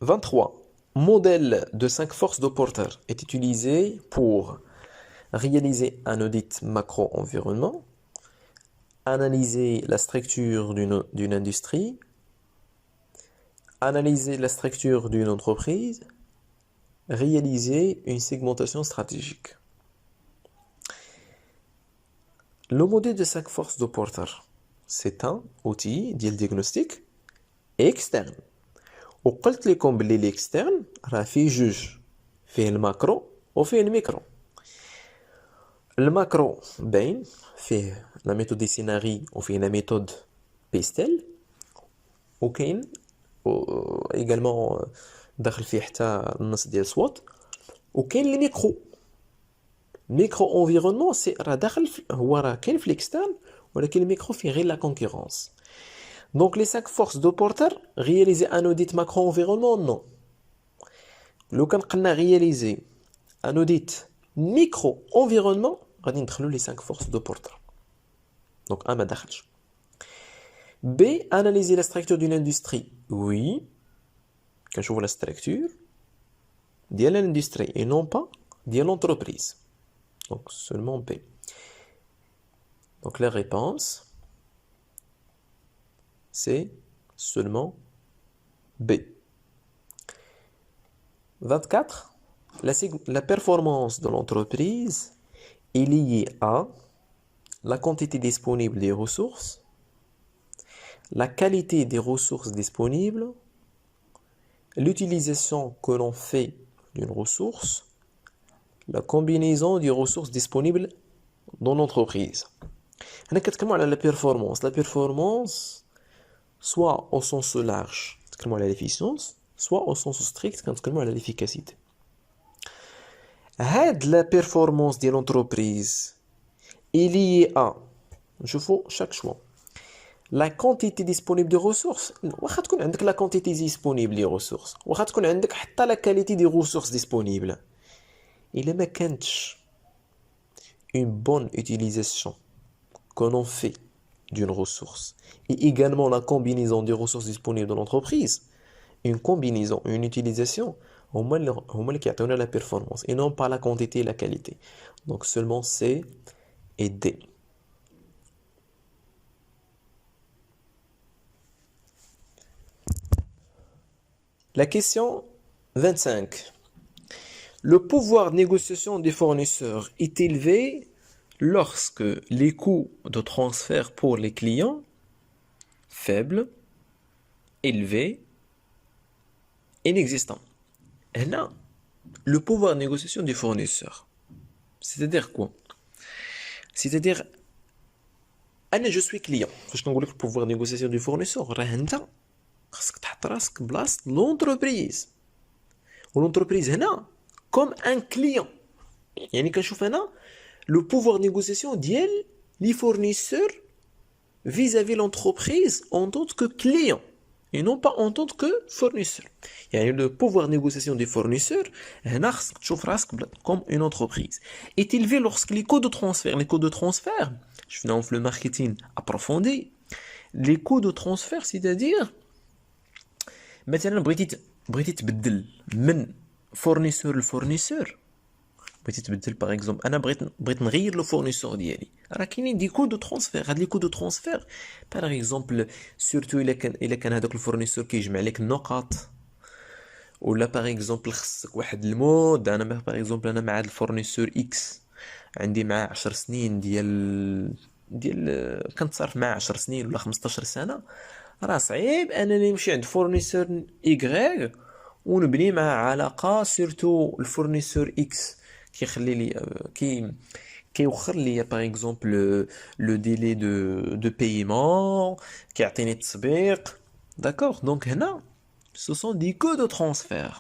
23. Modèle de 5 forces de Porter est utilisé pour réaliser un audit macro-environnement, analyser la structure d'une industrie, analyser la structure d'une entreprise, réaliser une segmentation stratégique. Le modèle de 5 forces de Porter, c'est un outil de diagnostic externe. وقلت لكم بلي l'externe راه فيه جوج، فيه الماكرو وفيه الميكرو. الماكرو باين فيه لا ميثود دي سيناري وفيه لا ميثود بيستل، وكاين ايغالمون داخل فيه حتى النص ديال سوات، وكاين الميكرو. ميكرو انفيرونمون سي راه داخل هو راه كاين في l'externe، ولكن الميكرو فيه غير لا كونكورونس. Donc les 5 forces de Porter, réaliser un audit macro-environnement, non. لو كان قلنا réaliser un audit micro-environnement, غادي ندخلو les 5 forces de Porter. Donc A ما دخلش. B, analyser la structure d'une industrie. Oui. كنشوفو la structure ديال l'industrie et non pas ديال l'entreprise. Donc seulement B. Donc la réponse c'est seulement B. 24. La performance de l'entreprise est liée à la quantité disponible des ressources, la qualité des ressources disponibles, l'utilisation que l'on fait d'une ressource, la combinaison des ressources disponibles dans l'entreprise. On a la performance. La performance, soit au sens large, l'efficience, soit au sens strict, l'efficacité. La performance de l'entreprise est liée à, je fais chaque choix, la quantité disponible de ressources. واخا تكون عندك la quantité disponible des ressources, واخا تكون عندك حتى la qualité des ressources disponibles. إلا ما كانتش une bonne utilisation que l'on fait d'une ressource et également la combinaison des ressources disponibles dans l'entreprise, une combinaison, une utilisation, au moins qui a la performance et non pas la quantité et la qualité. Donc seulement C et D. La question 25. Le pouvoir de négociation des fournisseurs est élevé lorsque les coûts de transfert pour les clients faibles, élevés, inexistants. Et là, le pouvoir de négociation des fournisseurs, c'est-à-dire quoi? C'est-à-dire, je suis client. Je vais le pouvoir de négociation du fournisseur. خاصك تحط راسك بلاصة l'entreprise. والentreprise هنا comme un client. يعني كنشوف أنا le pouvoir de négociation ديال les fournisseurs vis-à-vis l'entreprise en tant que client et non pas en tant que fournisseur. يعني le pouvoir de négociation des fournisseurs هنا خاصك تشوف راسك comme une entreprise. Est élevé lorsque les coûts de transfert, je fais le marketing approfondi, les coûts de transfert, c'est-à-dire مثلا بغيتي تبدل من فورنيسور لفورنيسور، بغيتي تبدل باغ اكزومبل انا بغيت نغير لو فورنيسور ديالي، راه كاينين دي كو دو ترانسفير. هاد لي كو دو ترانسفير باغ اكزومبل سورتو الا كان هذاك الفورنيسور كيجمع لك النقاط، ولا باغ اكزومبل خصك واحد المود. انا باغ اكزومبل انا مع هاد الفورنيسور اكس عندي معاه 10 سنين ديال كنتصرف معاه 10 سنين ولا 15 سنه، راه صعيب انني نمشي عند فورنيسور ايغريك ونبني معاه علاقه. سورتو الفورنيسور اكس كيخلي لي كيوخر لي باغ اكزومبل لو ديلي دو بايمون، كيعطيني التسبيق. داكوغ، دونك هنا سو سون دي كو دو ترانسفير.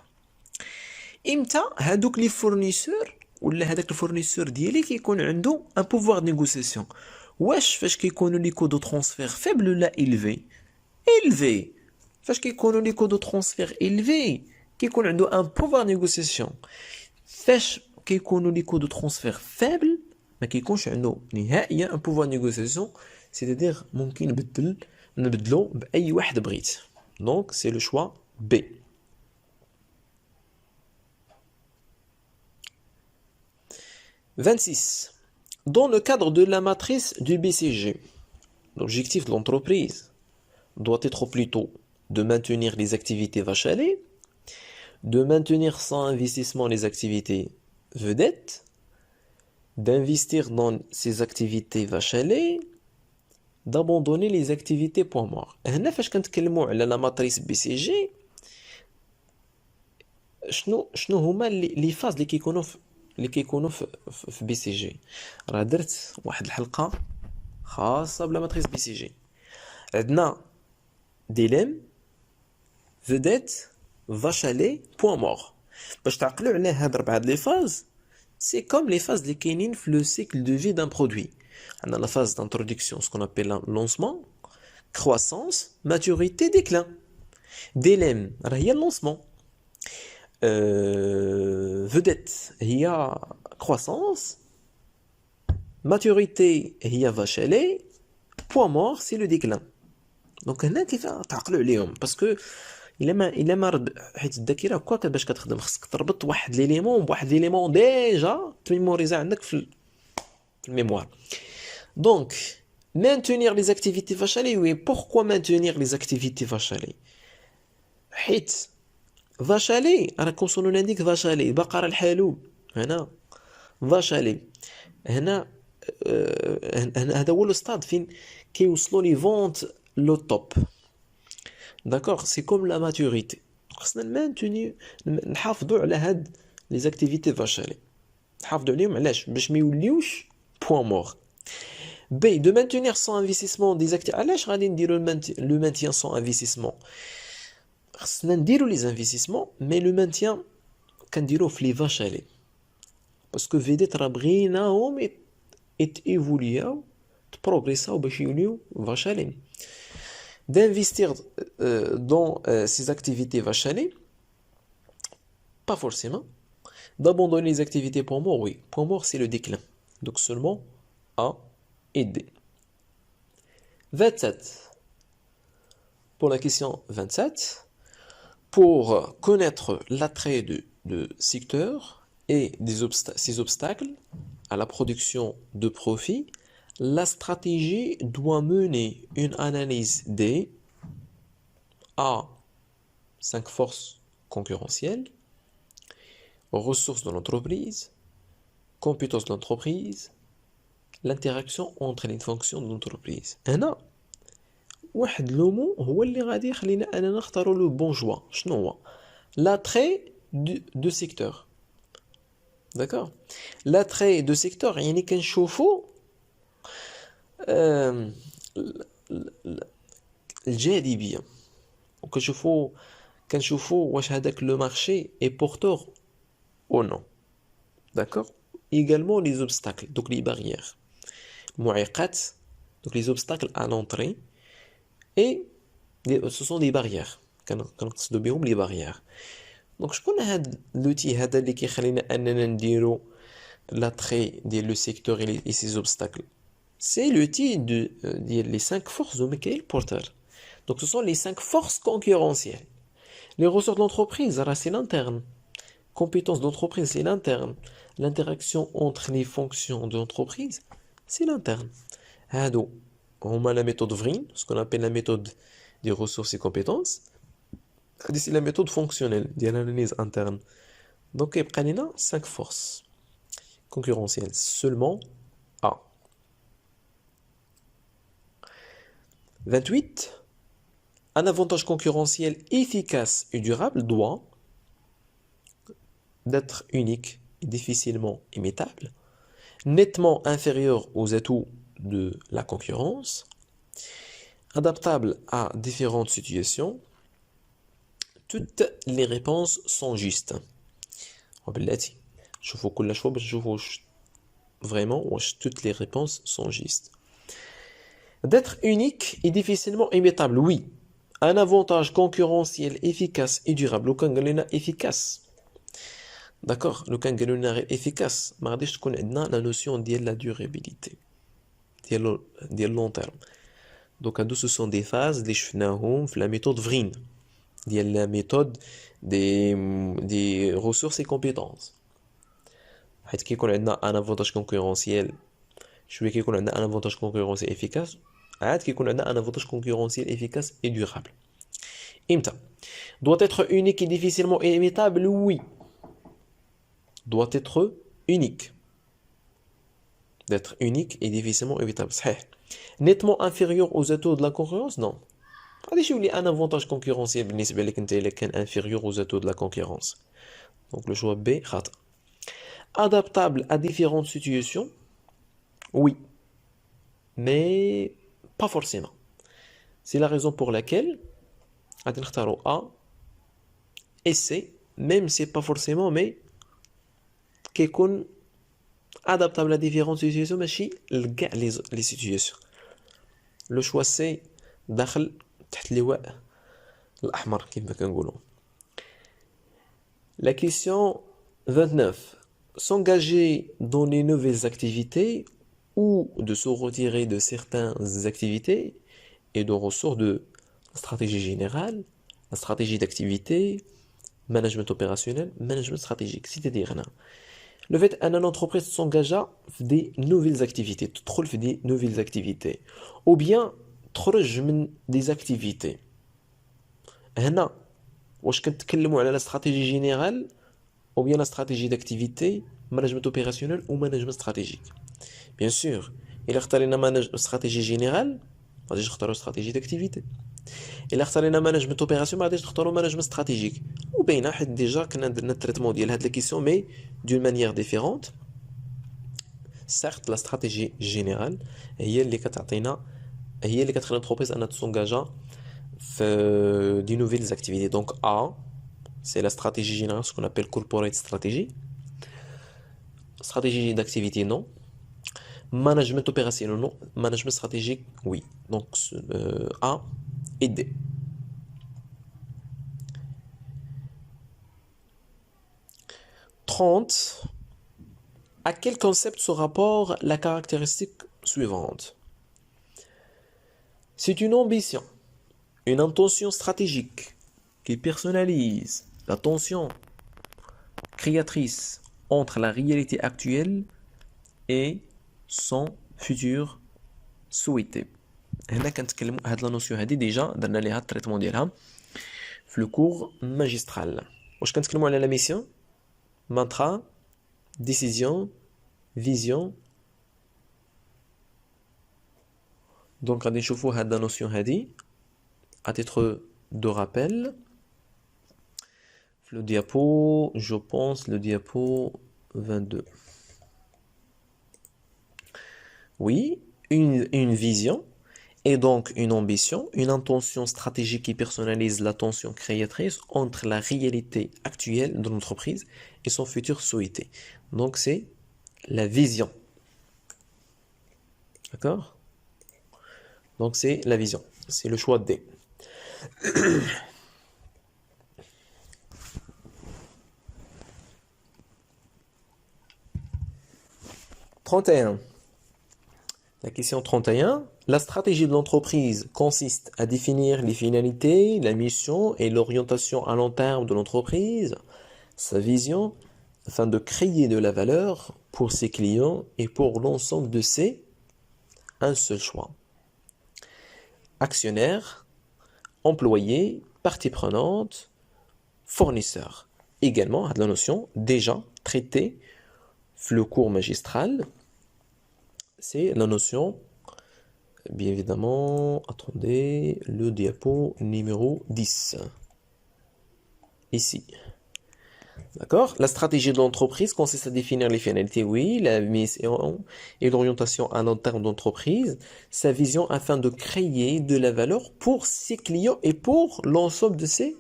امتى هادوك لي فورنيسور ولا هذاك الفورنيسور ديالي كيكون عنده ان بوفوار دو نيغوسياسيون. واش فاش كيكونوا لي كو دو ترانسفير فيبل ولا إلفي؟ إلفي. فاش كيكونوا لي كو دو ترانسفير إلفي كيكون عنده ان بوفوار نيغوسياسيون. فاش كيكونوا لي كو دو ترانسفير فيبل ما كيكونش عنده نهائيا ان بوفوار نيغوسياسيون، سيتادير ممكن نبدلو باي واحد بغيت. دونك سي لو شوا بي. Vingt-six. Dans le cadre de la matrice du BCG, l'objectif de l'entreprise doit être plutôt de maintenir les activités vache à lait, de maintenir sans investissement les activités vedettes, d'investir dans ces activités vache à lait, d'abandonner les activités point mort. هنا فاش كنتكلموا على la matrice BCG شنو هما لي فاز اللي كيكونوا في بي سي جي. راه درت واحد الحلقه خاصه بلا ماتريس بي سي جي. عندنا ديليم فيديت فاشالي بوين مور. باش تعقلوا على هاد ربعه لي فاز سي كوم لي فاز اللي كاينين في لو سيكل دو في دان برودوي. عندنا لا فاز دانتروداكسيون سكون ابيل لونسمون، كرواسونس، ماتوريتي، ديكلان. ديليم راه هي اللونسمون، vedette هي croissance, maturité هي vache à lait, point mort c'est le déclin. دونك هنا كيف تعقلوا عليهم باسكو الا ما رد حيت الذاكره هكاك باش كتخدم خصك تربط واحد ليليمون بواحد ليليمون ديجا تميموريزا عندك في الميموار. دونك maintenir les activités vache à lait. Oui, pourquoi maintenir les activités vache à lait؟ حيت vache à lait راه كوم سون لانديك vache à lait بقرة الحلوب. هنا vache à lait هنا هذا هو لو ستاد فين كيوصلوا لي فونت لو توب. داكوغ سي كوم لا ماتوريتي. خصنا نمانتوني نحافظوا على هاد لي زاكتيفيتي vache à lait، نحافظوا عليهم علاش؟ باش ما يوليوش بوين مور. بي دو مانتونير سون انفستيسمون دي زاكتيف. علاش غادي نديرو لو مانتيان سون انفستيسمون؟ خصنا نديرو لي زانفستيسمون مي لو مانتيان كنديروه في لي فاش الي باسكو فيديت راه بغيناهم ايفولياو تبروغريساو باش يوليو فاش الي. d'investir dans ces activités vache à lait, pas forcément. D'abandonner les activités point mort, oui. Point mort, c'est le déclin. Donc seulement A et D. 27. Pour la question 27, pour connaître l'attrait de secteurs et ses obstacles à la production de profit, la stratégie doit mener une analyse des A. 5 forces concurrentielles, ressources de l'entreprise, compétences de l'entreprise, l'interaction entre les fonctions de l'entreprise. هنا واحد لو مو هو اللي غادي يخلينا اننا نختاروا لو بون جوا. شنو هو؟ l'attrait de secteur. d'accord l'attrait de secteur يعني كنشوفوا الجاذبيه كنشوفوا واش هذاك لو مارشي اي بورتور او نو. d'accord également les obstacles, donc les barrières, المعيقات, donc les obstacles à l'entrée et ce sont des barrières كنقصدوا بهم les barrières. donc شكون هاد l'outil هذا اللي كيخلينا اننا نديرو l'attrait ديال le secteur et ses obstacles؟ c'est l'outil ديال les 5 forces de Michael Porter. donc ce sont les 5 forces concurrentielles. les ressources de l'entreprise c'est l'interne, compétences d'entreprise c'est l'interne, l'interaction entre les fonctions de l'entreprise c'est l'interne. هادو هما la méthode VRIN, ce qu'on appelle la méthode des ressources et compétences. c'est la méthode fonctionnelle de l'analyse interne. donc يبقى لنا 5 forces concurrentielles, seulement A. 28. Un avantage concurrentiel efficace et durable doit d'être unique et difficilement imitable, nettement inférieur aux atouts de la concurrence, adaptable à différentes situations. Toutes les réponses sont justes. وبالتالي شوفوا كل شويه باش نشوفوا vraiment واش toutes les réponses sont justes. D'être unique et difficilement imitable, oui. Un avantage concurrentiel efficace et durable. لو كان قال لنا efficace. D'accord, لو كان قالوا لنا غير efficace ما غاديش تكون عندنا la notion ديال la durabilité. ديال long terme. Donc هادو ce sont des phases اللي شفناهم في la méthode Vrine. ديال la méthode des ressources et compétences. حيت كيكون عندنا un avantage concurrentiel شويه كيكون عندنا un avantage concurrentiel efficace عاد كيكون عندنا un avantage concurrentiel efficace et durable. امتى doit être unique et difficilement imitable, oui. Doit être unique. D'être unique et difficilement imitable, صحيح. Nettement inférieur aux atouts de la concurrence, non. غادي يولي un avantage concurrentiel بالنسبه لك انت الا كان inférieur aux atouts de la concurrence. Donc le choix B خاطئ. Adaptable à différentes situations, oui. Mais pas forcément. C'est la raison pour laquelle غادي نختاروا A et C, même si pas forcément, mais كيكون adaptable à différentes situations ماشي لكاع les situations. Le choix C داخل تحت لواء الأحمر كما كنقولوا. La question 29. S'engager dans les nouvelles activités ou de se retirer de certaines activités et de ressort de la stratégie générale, la stratégie d'activité, management opérationnel, management stratégique. C'est-à-dire, le fait qu'une entreprise s'engage dans des nouvelles activités, تدخل في des nouvelles activités, ou bien تخرج من des activités. هنا واش كنتكلموا على la stratégie générale ou bien la stratégie d'activité, management opérationnel ou management stratégique. Bien sûr, il اختارينا stratégie générale, غادي نختاروا stratégie d'activité. Il اختارينا management opérationnel, غادي نختاروا management stratégique. وبينا حيت ديجا كنا درنا التريتمون ديال هاد la question mais d'une manière différente. Certes, la stratégie générale هي اللي كتعطينا هي اللي كتخلي l'entreprise انها تسونجاجا في des nouvelles activités. Donc A, c'est la stratégie générale, ce qu'on appelle corporate strategy. Stratégie d'activité, non. Management opérationnel, non. Management stratégique, oui. Donc A et D. À quel concept se rapporte la caractéristique suivante? C'est une ambition, une intention stratégique qui personnalise la tension créatrice entre la réalité actuelle et son futur souhaité. هنا كنتكلموا هاد لا نوسيون هادي ديجا درنا ليها التريتمون ديالها في لو كور ماجسترال. واش كنتكلموا على لا ميسيون mantra, décision, vision. Donc غادي نشوفوا هاد لا نوسيون هادي à titre de rappel. Le diapo, je pense le diapo 22. Oui, une vision et donc une ambition, une intention stratégique qui personnalise l'attention créatrice entre la réalité actuelle de l'entreprise et son futur souhaité. Donc c'est la vision. D'accord? Donc c'est la vision. C'est le choix D. La question 31. La stratégie de l'entreprise consiste à définir les finalités, la mission et l'orientation à long terme de l'entreprise, sa vision, afin de créer de la valeur pour ses clients et pour l'ensemble de ses... Un seul choix. Actionnaire, employé, partie prenante, fournisseur. Également, la notion déjà traitée dans le cours magistral, c'est la notion, bien évidemment, attendez, le diapo numéro 10. Ici. D'accord? La stratégie de l'entreprise consiste à définir les finalités, oui, la mission et l'orientation à long terme d'entreprise, sa vision afin de créer de la valeur pour ses clients et pour l'ensemble de ses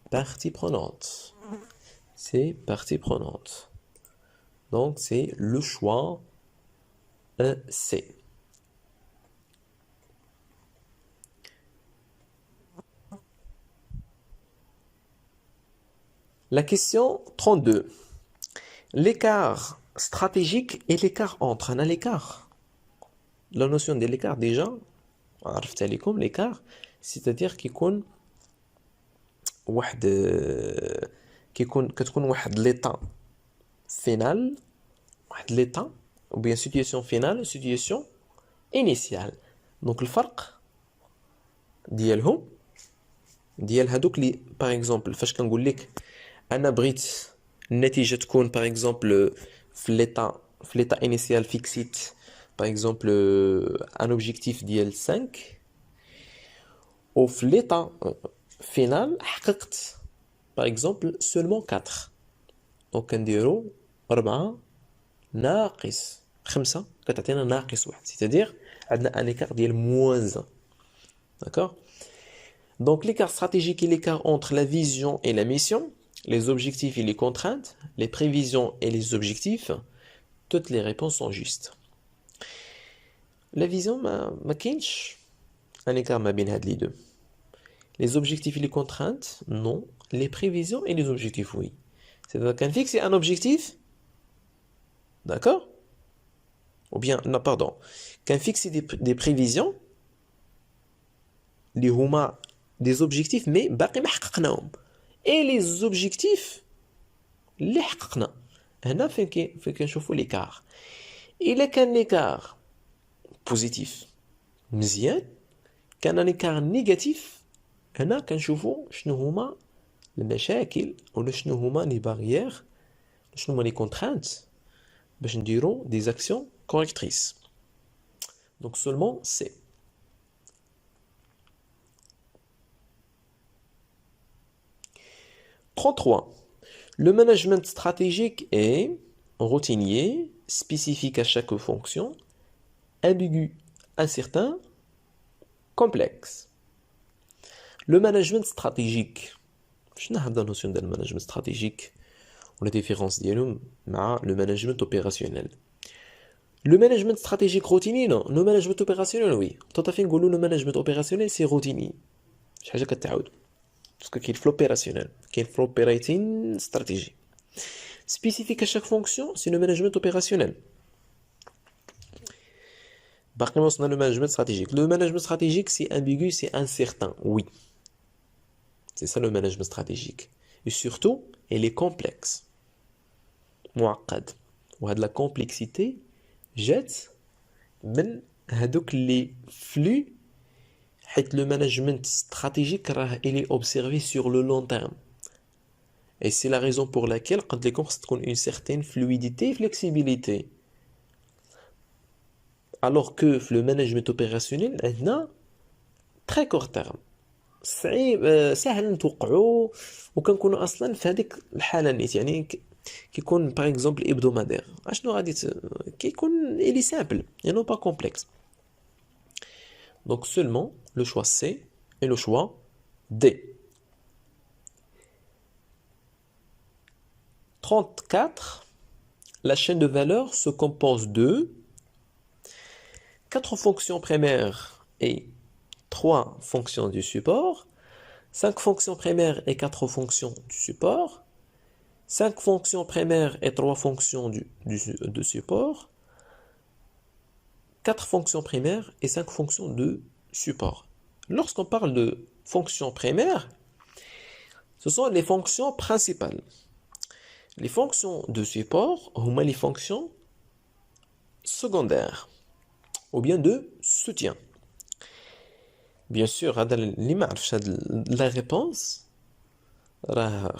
parties prenantes. Ces parties prenantes. Donc, c'est le choix C. La question 32. L'écart stratégique et l'écart entre. On a l'écart. La notion de l'écart, déjà, عرفت عليكم l'écart, c'est-à-dire كتكون واحد l'état final, واحد l'état, ou bien situation finale, situation initiale. Donc الفرق ديالهم ديال هادوك اللي باغ اكزومبل فاش كنقول لك انا بغيت النتيجه تكون باغ اكزومبل في ليطا انيسيال فيكسيت باغ اكزومبل ان اوبجيكتيف ديال 5 وفي ليطا فينال حققت باغ اكزومبل سولمون 4 دونك كنديرو 4 ناقص 5 كتعطينا ناقص 1 سيتادير عندنا ان ايكار ديال موان 1 داكوغ. Donc l'écart stratégique et l'écart entre la vision et la mission, les objectifs et les contraintes, les prévisions et les objectifs, toutes les réponses sont justes. La vision, ma كاينش un écart ما بين هاد les deux. Les objectifs et les contraintes, non. Les prévisions et les objectifs, oui. C'est-à-dire qu'un fixe est un objectif, d'accord? Ou bien, non, pardon. Qu'un fixe est des prévisions, les هما des objectifs mais باقي ما حققناهم et les objectifs اللي حققنا هنا فين كنشوفوا l'écart. الا كان l'écart positif مزيان كان l'écart négatif هنا كنشوفوا شنو هما المشاكل ولا شنو هما les barrières شنو هما les contraintes باش نديروا des actions correctrices. Donc seulement c'est 33. Le management stratégique est routinier, spécifique à chaque fonction, ambigu, incertain, complexe. Le management stratégique. شنو هاد la notion de management stratégique ou la différence ديالهم مع le management opérationnel. Le management stratégique routinier non, le management opérationnel oui. Tout à fait نقولوا le management opérationnel c'est routinier. شي حاجه كتعاود. Parce que كاين في l'opérationnel, كاين في l'operating stratégie. Spécifique à chaque fonction, c'est le management opérationnel. Par contre, on a le management stratégique. Le management stratégique, c'est ambigu, c'est incertain, oui. C'est ça le management stratégique. Et surtout, il est complexe. معقد. وهاد la complexité jette من هادوك les flux. Le management stratégique il est observé sur le long terme. Et c'est la raison pour laquelle quand les courses ont une certaine fluidité et flexibilité. Alors que le management opérationnel est très court terme. سهل نتوقعوا وكنكونوا اصلا في هذيك الحاله نيت يعني كيكون باغ اكزومبل hebdomadaire اشنو غادي كيكون il est simple et non pas complexe. Donc seulement le choix C et le choix D. 34. La chaîne de valeur se compose de 4 fonctions primaires et 3 fonctions du support, 5 fonctions primaires et 4 fonctions du support, 5 fonctions primaires et 3 fonctions de support, 4 fonctions primaires et 5 fonctions de support. Lorsqu'on parle de fonctions primaires, ce sont les fonctions principales. Les fonctions de support, ou les fonctions secondaires, ou bien de soutien. Bien sûr, la réponse, la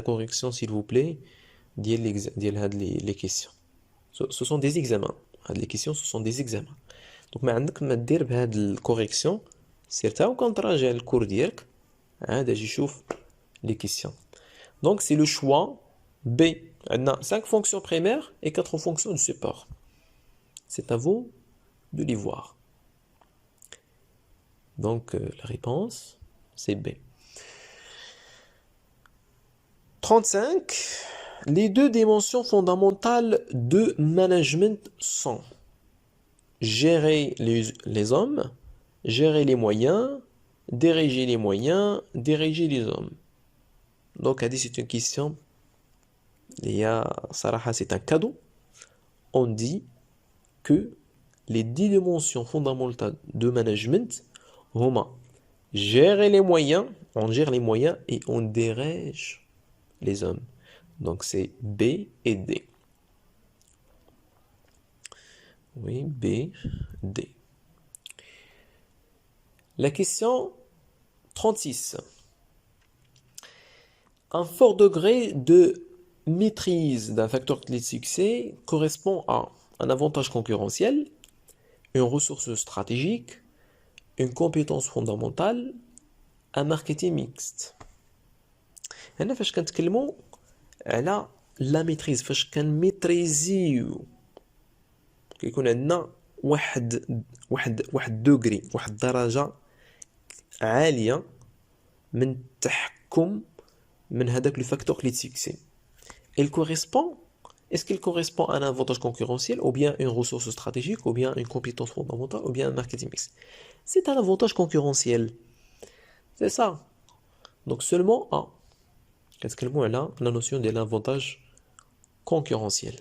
correction s'il vous plaît, les questions. Ce sont des examens. Les questions, ce sont des examens. Donc, ما دير بهاد الكوريكسيون سير وكون تراجع الكور ديالك عاد اجي شوف les questions. Donc c'est le choix B. On a 5 fonctions primaires et 4 fonctions de support. C'est à vous de les voir. Donc la réponse c'est B. 35. Les deux dimensions fondamentales de management sont gérer les hommes, gérer les moyens, diriger les hommes. Donc, c'est une question. Sarah, c'est un cadeau. On dit que les 10 dimensions fondamentales de management, huma, gérer les moyens, on gère les moyens et on dirige les hommes. Donc c'est B et D. Oui, B, D. La question 36. Un fort degré de maîtrise d'un facteur clé de succès correspond à un avantage concurrentiel, une ressource stratégique, une compétence fondamentale, un marketing mixte. هنا فاش كنتكلموا على لا ميتريز فاش كنميتريزيو كيكون عندنا واحد دوغري واحد الدرجه عاليه من التحكم من هذاك لو فاكتور كلي de succès. Il correspond est-ce qu'il correspond à un avantage concurrentiel ou bien une ressource stratégique ou bien une compétence fondamentale ou bien un marketing mix? C'est un avantage concurrentiel. C'est ça. Donc seulement A. Qu'est-ce qu'elle voit là? La notion de l'avantage concurrentiel.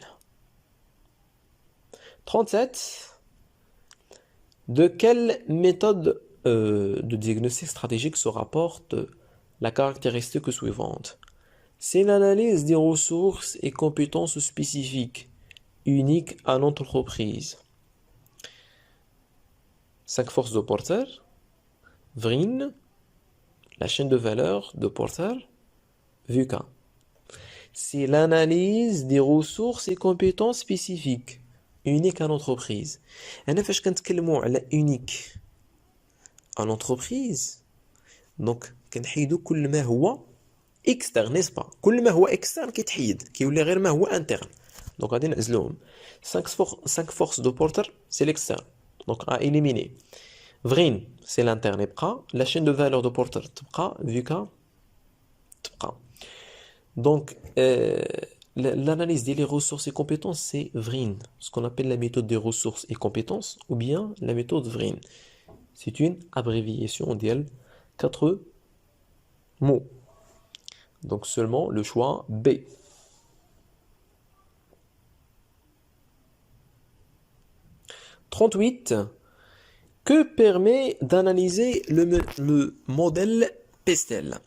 37. De quelle méthode de diagnostic stratégique se rapporte la caractéristique suivante? C'est l'analyse des ressources et compétences spécifiques uniques à l'entreprise. 5 forces de Porter, VRIN, la chaîne de valeur de Porter, VUCA. C'est l'analyse des ressources et compétences spécifiques uniques à l'entreprise. أنا فاش كنتكلموا على unique à l'entreprise donc كنحيدوا كل ما هو externe n'est-ce pas كل ما هو externe كيتحيد كيولي غير ما هو interne donc غادي نعزلوهم 5 forces de Porter c'est l'externe donc à éliminer VRIN c'est l'interne يبقى la chaîne de valeur de Porter تبقى VUCA تبقى donc l'analyse des ressources et compétences c'est VRIN ce qu'on appelle la méthode des ressources et compétences ou bien la méthode VRIN c'est une abréviation de 4 mots donc seulement le choix B. 38. Que permet d'analyser le modèle PESTEL?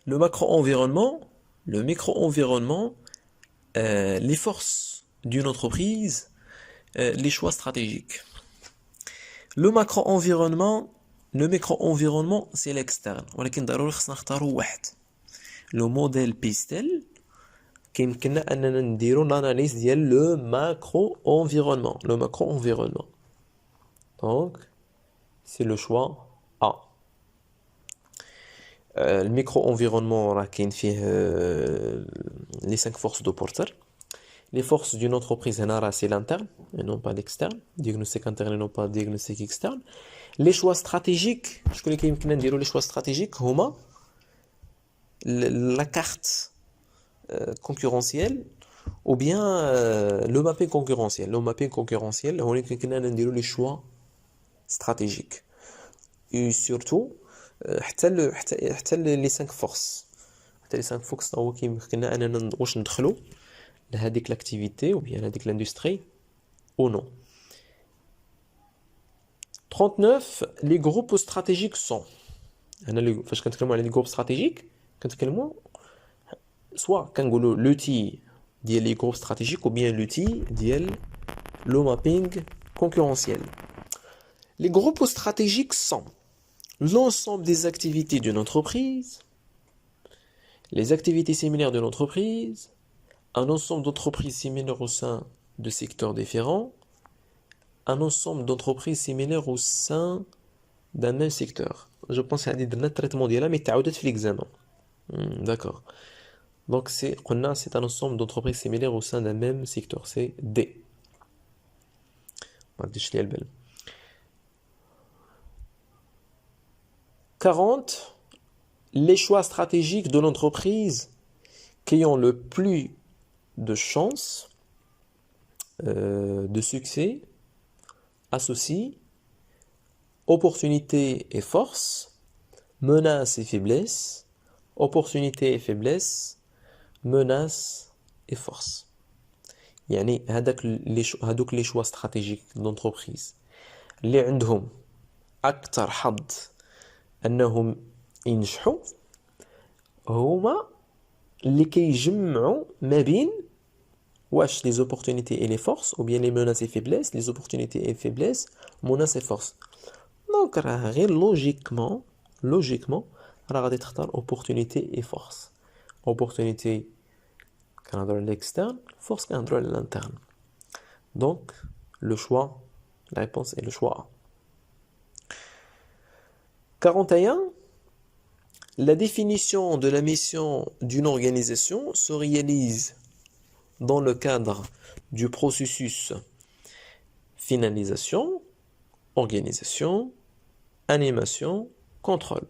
Le macro-environnement, le micro-environnement, les forces d'une entreprise, les choix stratégiques. Le macro-environnement, le micro-environnement, c'est l'externe. ولكن ضروري خصنا نختاروا واحد. Le modèle PESTEL كيمكننا اننا نديرو l'analyse ديال le macro-environnement. Le macro-environnement. Donc, c'est le choix A. Le micro-environnement راه كاين فيه les 5 forces de Porter. Les forces d'une entreprise هنا c'est l'interne et non pas l'externe. Diagnostic interne et non pas diagnostic externe. Les choix stratégiques, شكون اللي كيمكننا نديرو les choix stratégiques هما la carte concurrentielle ou bien le mapping concurrentiel. Le mapping concurrentiel هو اللي كيمكننا نديرو les choix stratégiques. Et surtout حتى les 5 forces. حتى les 5 forces هو كيمكننا اننا واش ندخلو لهذيك l'activité ou bien لهذيك l'industrie ou non. 39. Les groupes stratégiques sont. أنا فاش كنتكلموا على les groupes stratégiques كنتكلموا soit كنقولوا l'outil ديال les groupes stratégiques ou bien l'outil ديال le mapping concurrentiel. Les groupes stratégiques sont l'ensemble des activités d'une entreprise, les activités similaires de l'entreprise, un ensemble d'entreprises similaires au sein de secteurs différents, un ensemble d'entreprises similaires au sein d'un même secteur. Je pense à un traitement ديالها mais تعاودت في l'examen. D'accord. Donc c'est un ensemble d'entreprises similaires au sein d'un même secteur. C'est D. ما غاديش ليا البال. 40. Les choix stratégiques de l'entreprise qui ont le plus de chance, de succès, associe opportunité et force, menace et faiblesse, opportunité et faiblesse, menace et force. يعني هذوك les choix stratégiques d'entreprise اللي عندهم أكثر حظ أنهم ينجحوا هما اللي كيجمعوا ما بين واش les opportunités et les forces ou bien les menaces et faiblesses, les opportunités et faiblesses, menaces et forces. Donc راه غير logiquement راه غادي تختار opportunité et force. Opportunité كنهضروا على l'externe, force كنهضروا على l'interne. Donc le choix, la réponse est le choix A. 41. La définition de la mission d'une organisation se réalise dans le cadre du processus finalisation, organisation, animation, contrôle.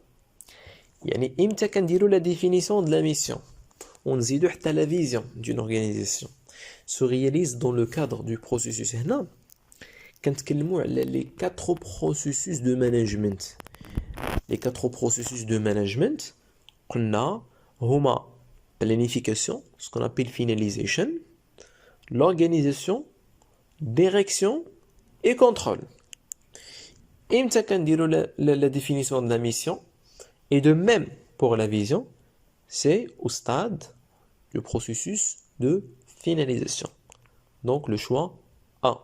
يعني إمتى كنديروا la définition de la mission ونزيدوا حتى la vision d'une organisation se réalise dans le cadre du processus. هنا كنتكلموا على les 4 processus de management. Les 4 processus de management قلنا هما planification, ce qu'on appelle finalisation, l'organisation, direction et contrôle. إمتى كنديروا la définition de la mission et de même pour la vision, c'est au stade du processus de finalisation. Donc le choix A.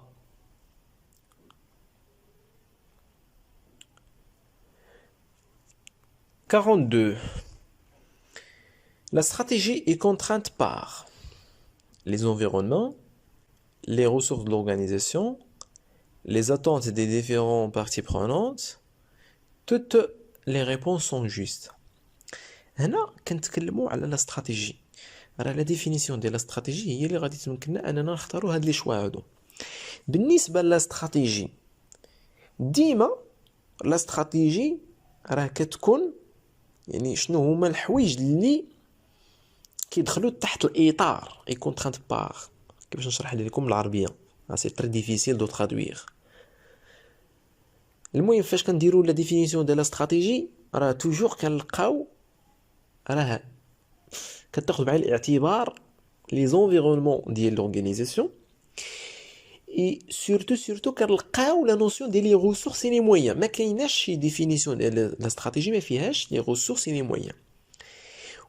42. La stratégie est contrainte par les environnements, les ressources de l'organisation, les attentes des différentes parties prenantes. Toutes les réponses sont justes. هنا كنتكلموا على la stratégie. راه la définition ديال la stratégie هي اللي غادي تمكننا اننا نختاروا هاد لي شوا هادو. بالنسبه لا استراتيجي ديما لا استراتيجي راه كتكون يعني شنو هما الحوايج اللي كيدخلوا تحت الاطار اي كونترانت بار. كيفاش نشرح لكم بالعربيه سي تري ديفيسيل دو ترادوير. المهم فاش كنديروا لا ديفينيسيون ديال لا استراتيجي راه توجور كنلقاو راه كتاخذ بعين الاعتبار لي زونفيرونمون ديال لورغانيزاسيون اي سورتو كنلقاو لا نوسيون ديال لي ريسورس اي لي مويان. ما كايناش شي ديفينيسيون ديال لا استراتيجي ما فيهاش لي ريسورس اي لي مويان.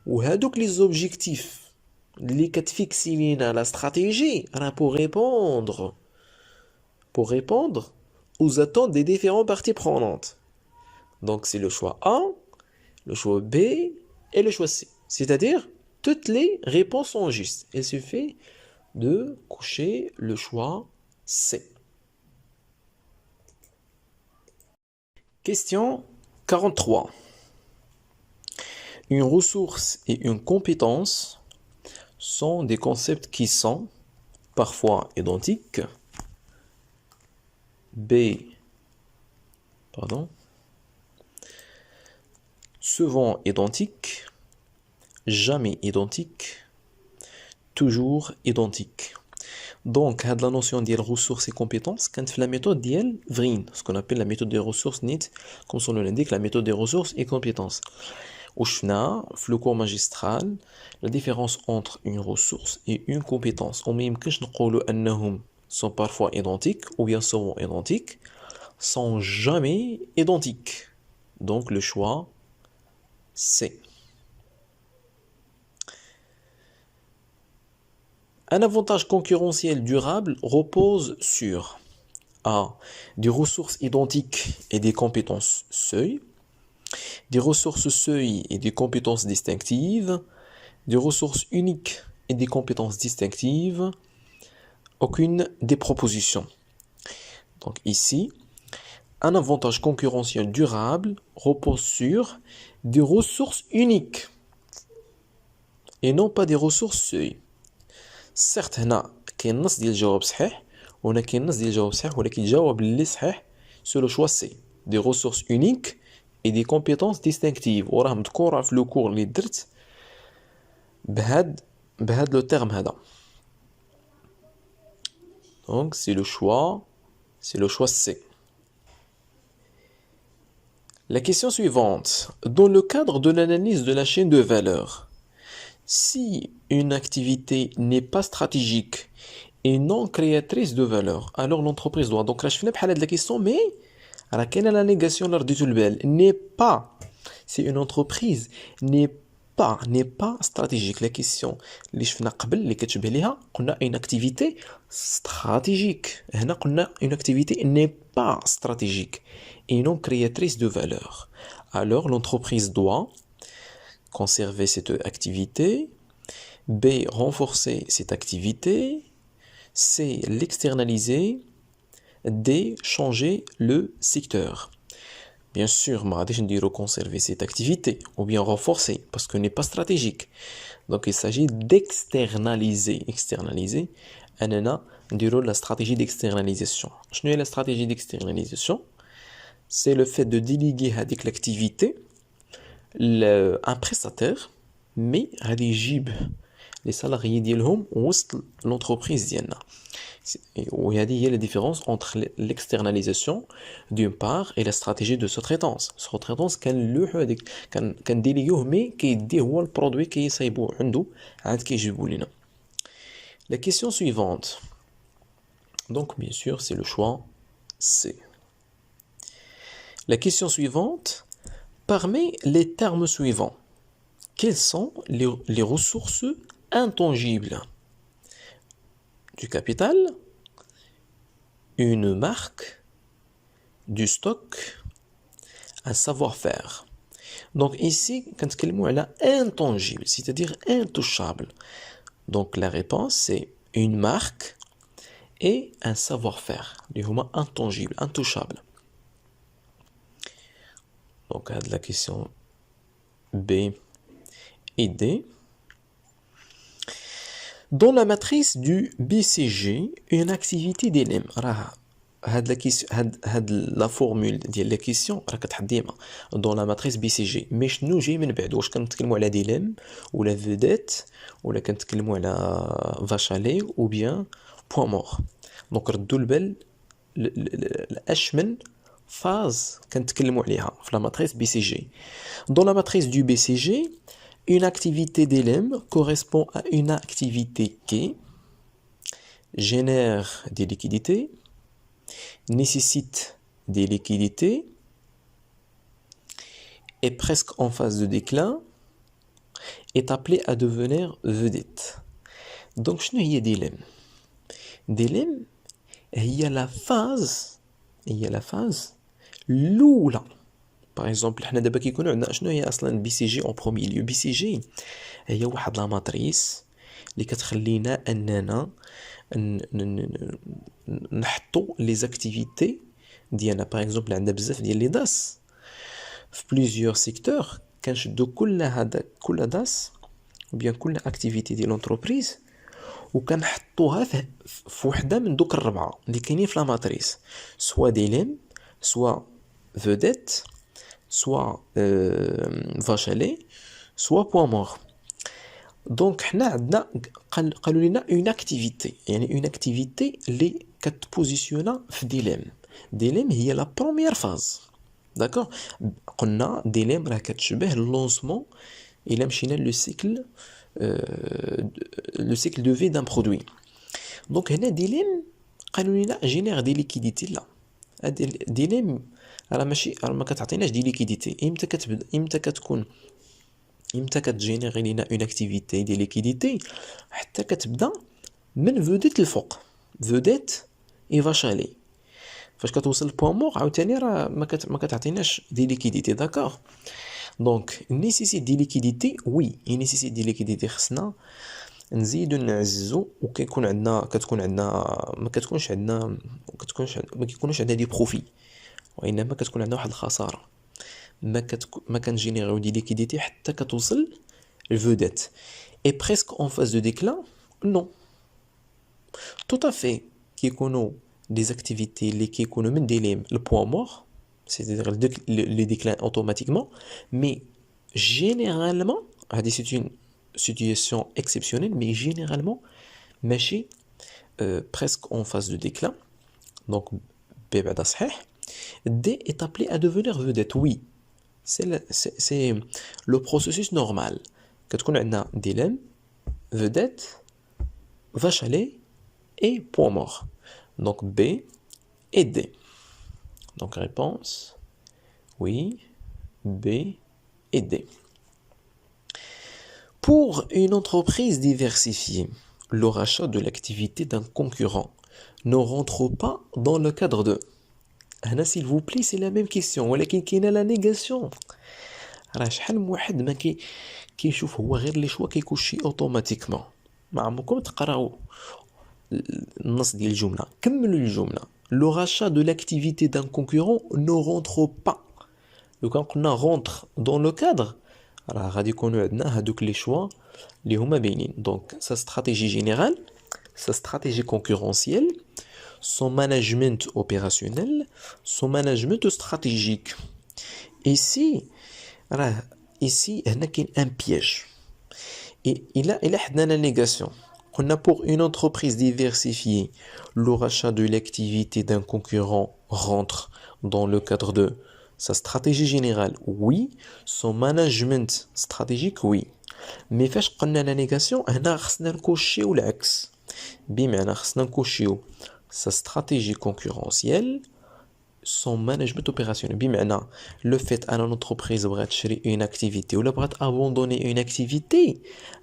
وهادوك لي زوبجيكتيف اللي كتفيكسي لينا لا استراتيجي راه pour répondre aux attentes des différentes parties prenantes. Donc c'est le choix A, le choix B et le choix C. C'est-à-dire toutes les réponses sont justes. Il suffit de cocher le choix C. Question 43. Une ressource et une compétence sont des concepts qui sont parfois identiques, souvent identiques, jamais identiques, toujours identiques. Donc, la notion de ressources et compétences, quand la méthode d'IEL, VRIN, ce qu'on appelle la méthode des ressources NIT, comme son nom l'indique, la méthode des ressources et compétences. Au CHNA, le cours magistral, la différence entre une ressource et une compétence. On même que je ne sont parfois identiques ou bien souvent identiques, sont jamais identiques. Donc le choix C. Un avantage concurrentiel durable repose sur A. Des ressources identiques et des compétences seuil, des ressources seuil et des compétences distinctives, des ressources uniques et des compétences distinctives, aucune des propositions. Donc ici, un avantage concurrentiel durable repose sur des ressources uniques et non pas des ressources seuil. Certes, هنا كاين نص ديال الجواب صحيح وهنا كاين نص ديال الجواب صحيح ولكن الجواب اللي صحيح سو لو شوا سي des ressources uniques et des compétences distinctives. وراه مذكورة في لو كور اللي درت بهاد لو تيرم هذا. Donc c'est le choix C. La question suivante. Dans le cadre de l'analyse de la chaîne de valeur, si une activité n'est pas stratégique et non créatrice de valeur, alors l'entreprise doit. Donc là, je finis par la question, mais à laquelle la négation n'est pas. C'est une entreprise n'est pas stratégique. La question اللي شفنا قبل اللي كتشبه ليها قلنا une activité stratégique. هنا قلنا une activité n'est pas stratégique et non créatrice de valeur. Alors l'entreprise doit conserver cette activité, B renforcer cette activité, C l'externaliser, D changer le secteur. Bien sûr, ما غاديش نديرو conserver cette activité ou bien renforcer parce que n'est pas stratégique. Donc il s'agit d'externaliser. Externaliser, أننا نديرو la stratégie d'externalisation. شنو هي la stratégie d'externalisation? C'est le fait de déléguer هذيك l'activité un prestataire mais غادي يجيب les salariés ديالهم وسط l'entreprise ديالنا. وهذه هي la différence entre l'externalisation d'une part et la stratégie de sous-traitance. Sous-traitance كنلوحو هذيك كنديليوه مي كيديه هو البرودوي كيصايبوه عنده عاد كيجيبو لينا. La question suivante. Donc bien sûr, c'est le choix C. La question suivante. Parmi les termes suivants, quelles sont les ressources intangibles? Du capital, une marque, du stock, un savoir-faire. Donc ici, quand le mot est intangible, c'est-à-dire intouchable. Donc la réponse c'est une marque et un savoir-faire. Les mots intangible, intouchable. Donc la question B et D. Dans la matrice du BCG, une activité d'éléments. La formule de la question dans la matrice BCG. Mais nous j'ai من بعد واش كنتكلموا على ديليم ولا vedette ولا كنتكلموا على vache à lait ou bien point mort. Donc ردوا البال الاشمن phase كنتكلموا عليها في la matrice BCG. Dans la matrice du BCG, une activité d'élème correspond à une activité qui génère des liquidités, nécessite des liquidités, est presque en phase de déclin, est appelée à devenir vedette. Donc, شنو هي ديلم؟ ديلم هي la phase الأولى. Par exemple, حنا دابا كيكونوا عندنا شنو هي اصلا بي سي جي اون بروميي ليو. بي سي جي هي واحد لا ماتريس اللي كتخلينا اننا نحطوا لي زاكتيفيتي ديالنا. باغ اكزومبل عندنا بزاف ديال لي داس في بليزيور سيكتور، كنشدو كل داس ou bien كل اكتيفيتي ديال لونتربريز وكنحطوها في وحده من دوك الربعه اللي كاينين في لا ماتريس، سوا ديليم سوا vedette soit vache à lait, soit point mort. Donc حنا عندنا قالوا لنا une activité، يعني une activité اللي كتبوزيسيونا في ديليم. ديليم هي لا بروميير فاز. داكور، قلنا ديليم راه كتشبه اللونسمون الا مشينا لو سيكل دو في دان برودوي. دونك هنا ديليم قالوا لنا جينير دي ليكيديتي. لا، ديليم راه ماشي ما كتعطيناش دي ليكيديتي. امتى كتجينيري لينا اون اكتيفيتي دي ليكيديتي؟ حتى كتبدا من فوديت الفوق، فوديت اي فاشالي. فاش كتوصل لبوان مور عاوتاني راه ما كتعطيناش دي ليكيديتي. داكوغ، دونك نيسيسيت دي ليكيديتي. وي نيسيسيت دي ليكيديتي، خصنا نزيدو نعززو وكيكون عندنا ما كيكونوش عندنا دي بروفي، وانما كتكون عندنا واحد الخساره. ما كنجينيريو دي ليكيديتي حتى كتوصل الفوديت. اي بريسك اون فاز دو ديكلان نو tout à fait كيكونوا دي زاكتيفيتي اللي كيكونوا من ديليم البوان مور c'est-à-dire le déclin automatiquement, mais généralement c'est une situation exceptionnelle, mais généralement ماشي presque en phase de déclin. Donc B بعدا صحيح. D est appelé à devenir vedette. Oui, c'est le processus normal. كتكون عندنا dilemme, vedette, vache à lait et point mort. Donc B et D. Donc réponse, oui, B et D. Pour une entreprise diversifiée, le rachat de l'activité d'un concurrent ne rentre pas dans le cadre de... هنا s'il vous plaît c'est la même question ولكن كاينه la négation. راه شحال من واحد ما كيشوف هو غير لي شوا كيكون شي اوتوماتيكمون. ما عمركم تقراو النص ديال الجمله. كملوا الجمله. Le rachat de l'activité d'un concurrent ne rentre pas. لو كان قلنا rentre dans le cadre راه غادي يكونوا عندنا هادوك لي شوا اللي هما باينين. دونك sa stratégie générale, sa stratégie concurrentielle, son management opérationnel, son management stratégique. Ici, هنا كاين un piège. Et il a حدنا la négation. On a pour une entreprise diversifiée, le rachat de l'activité d'un concurrent rentre dans le cadre de sa stratégie générale, oui. Son management stratégique, oui. Mais فاش قلنا la négation, هنا خصنا نكوشيو العكس. بمعنى خصنا نكوشيو sa stratégie concurrentielle, son management opérationnel. بمعنى le fait أن l'entreprise بغات تشري une activité ولا بغات abandonner une activité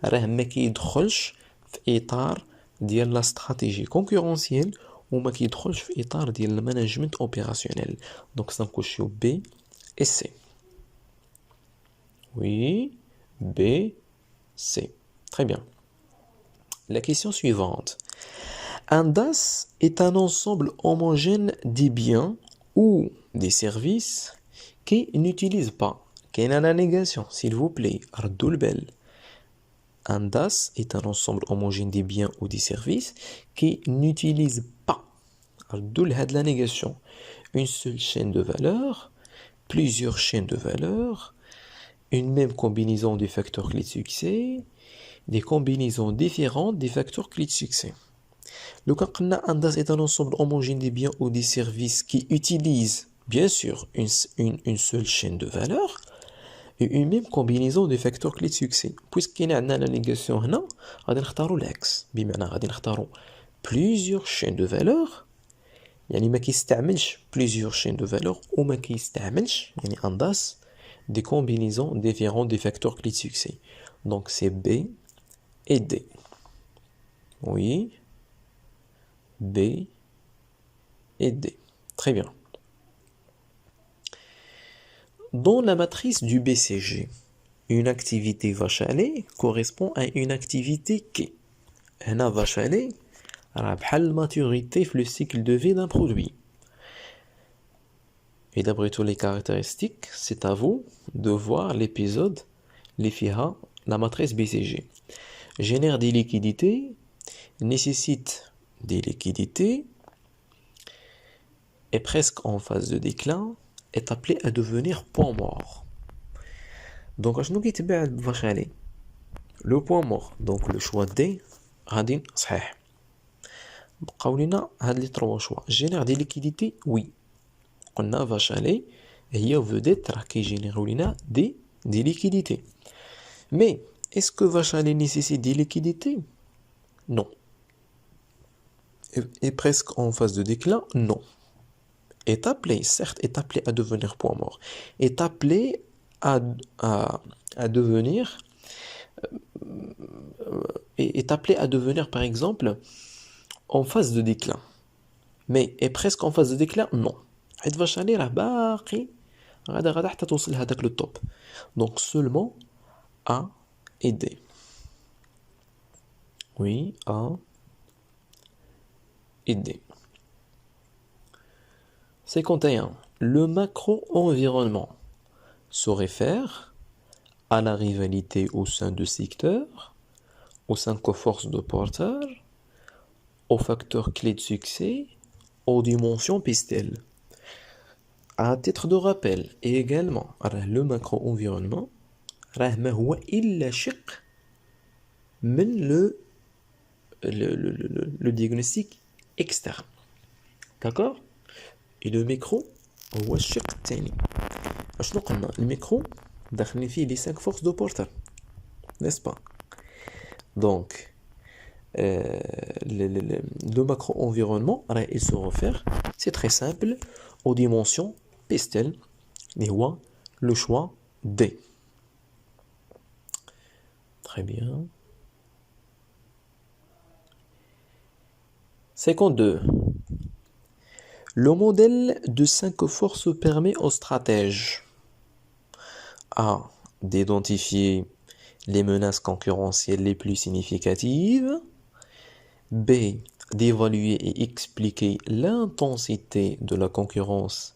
راه ما كيدخلش في إطار ديال la stratégie concurrentielle وما كيدخلش في إطار ديال le management opérationnel. Donc ça نكوشيو B et C. Oui, B, C. Très bien. La question suivante. Un DAS est un ensemble homogène des biens ou des services qui n'utilisent pas. Quelle est la négation, s'il vous plaît? ردوا البال. Un DAS est un ensemble homogène des biens ou des services qui n'utilisent pas. ردوا لهاد la négation. Une seule chaîne de valeur, plusieurs chaînes de valeur, une même combinaison des facteurs clés de succès, des combinaisons différentes des facteurs clés de succès. Le cas un DAS est un ensemble homogène des biens ou des services qui utilisent bien sûr une seule chaîne de valeur et une même combinaison des facteurs clés de succès. Puisqu'il y a la négation هنا غادي نختاروا العكس. بمعنى غادي نختاروا plusieurs chaînes de valeur يعني ما كيستعملش plusieurs chaînes de valeur ou ما كيستعملش يعني un DAS des combinaisons différentes des facteurs clés de succès. Donc c'est B et D. Oui, B et D. Très bien. Dans la matrice du BCG, une activité vache à lait correspond à une activité qui. هنا vache à lait راه بحال maturité في le cycle de vie d'un produit. Et d'après toutes les caractéristiques, c'est à vous de voir l'épisode les FIHA, la matrice BCG. Génère des liquidités, nécessite des liquidités, est presque en phase de déclin, est appelé à devenir point mort. Donc, je nous le point mort. Donc, le choix D, غادي صحيح. بقاو لينا هاد لي 3 choix. Génère des liquidités, oui. قلنا vache à lait هي vedette راه كيجينيرو لينا des liquidités. Mais est-ce que vache à lait nécessite des liquidités? Non. Est presque en phase de déclin? Non. Est appelé, certes, est appelé à devenir point mort. Est appelé à devenir est appelé à devenir par exemple en phase de déclin. Mais est presque en phase de déclin? Non. حيت vache à lait راه باقي غادا حتى توصل لهداك لو توب. Donc seulement A et D. Oui, A et D. 51. Le macro-environnement se réfère à la rivalité au sein de secteurs, aux 5 forces de portage, aux facteurs clés de succès, aux dimensions pistelles. À titre de rappel, et également, le macro-environnement, ما هو إلا شق من le diagnostic externe. D'accord? Et le micro هو الشق الثاني. اشنو قلنا الميكرو داخلين فيه les 5 forces de Porter, n'est-ce pas? Donc le macro-environnement, il se réfère, c'est très simple, aux dimensions Pestel, et le choix D. Très bien. 52. Le modèle de 5 forces permet aux stratèges A. D'identifier les menaces concurrentielles les plus significatives, B. D'évaluer et expliquer l'intensité de la concurrence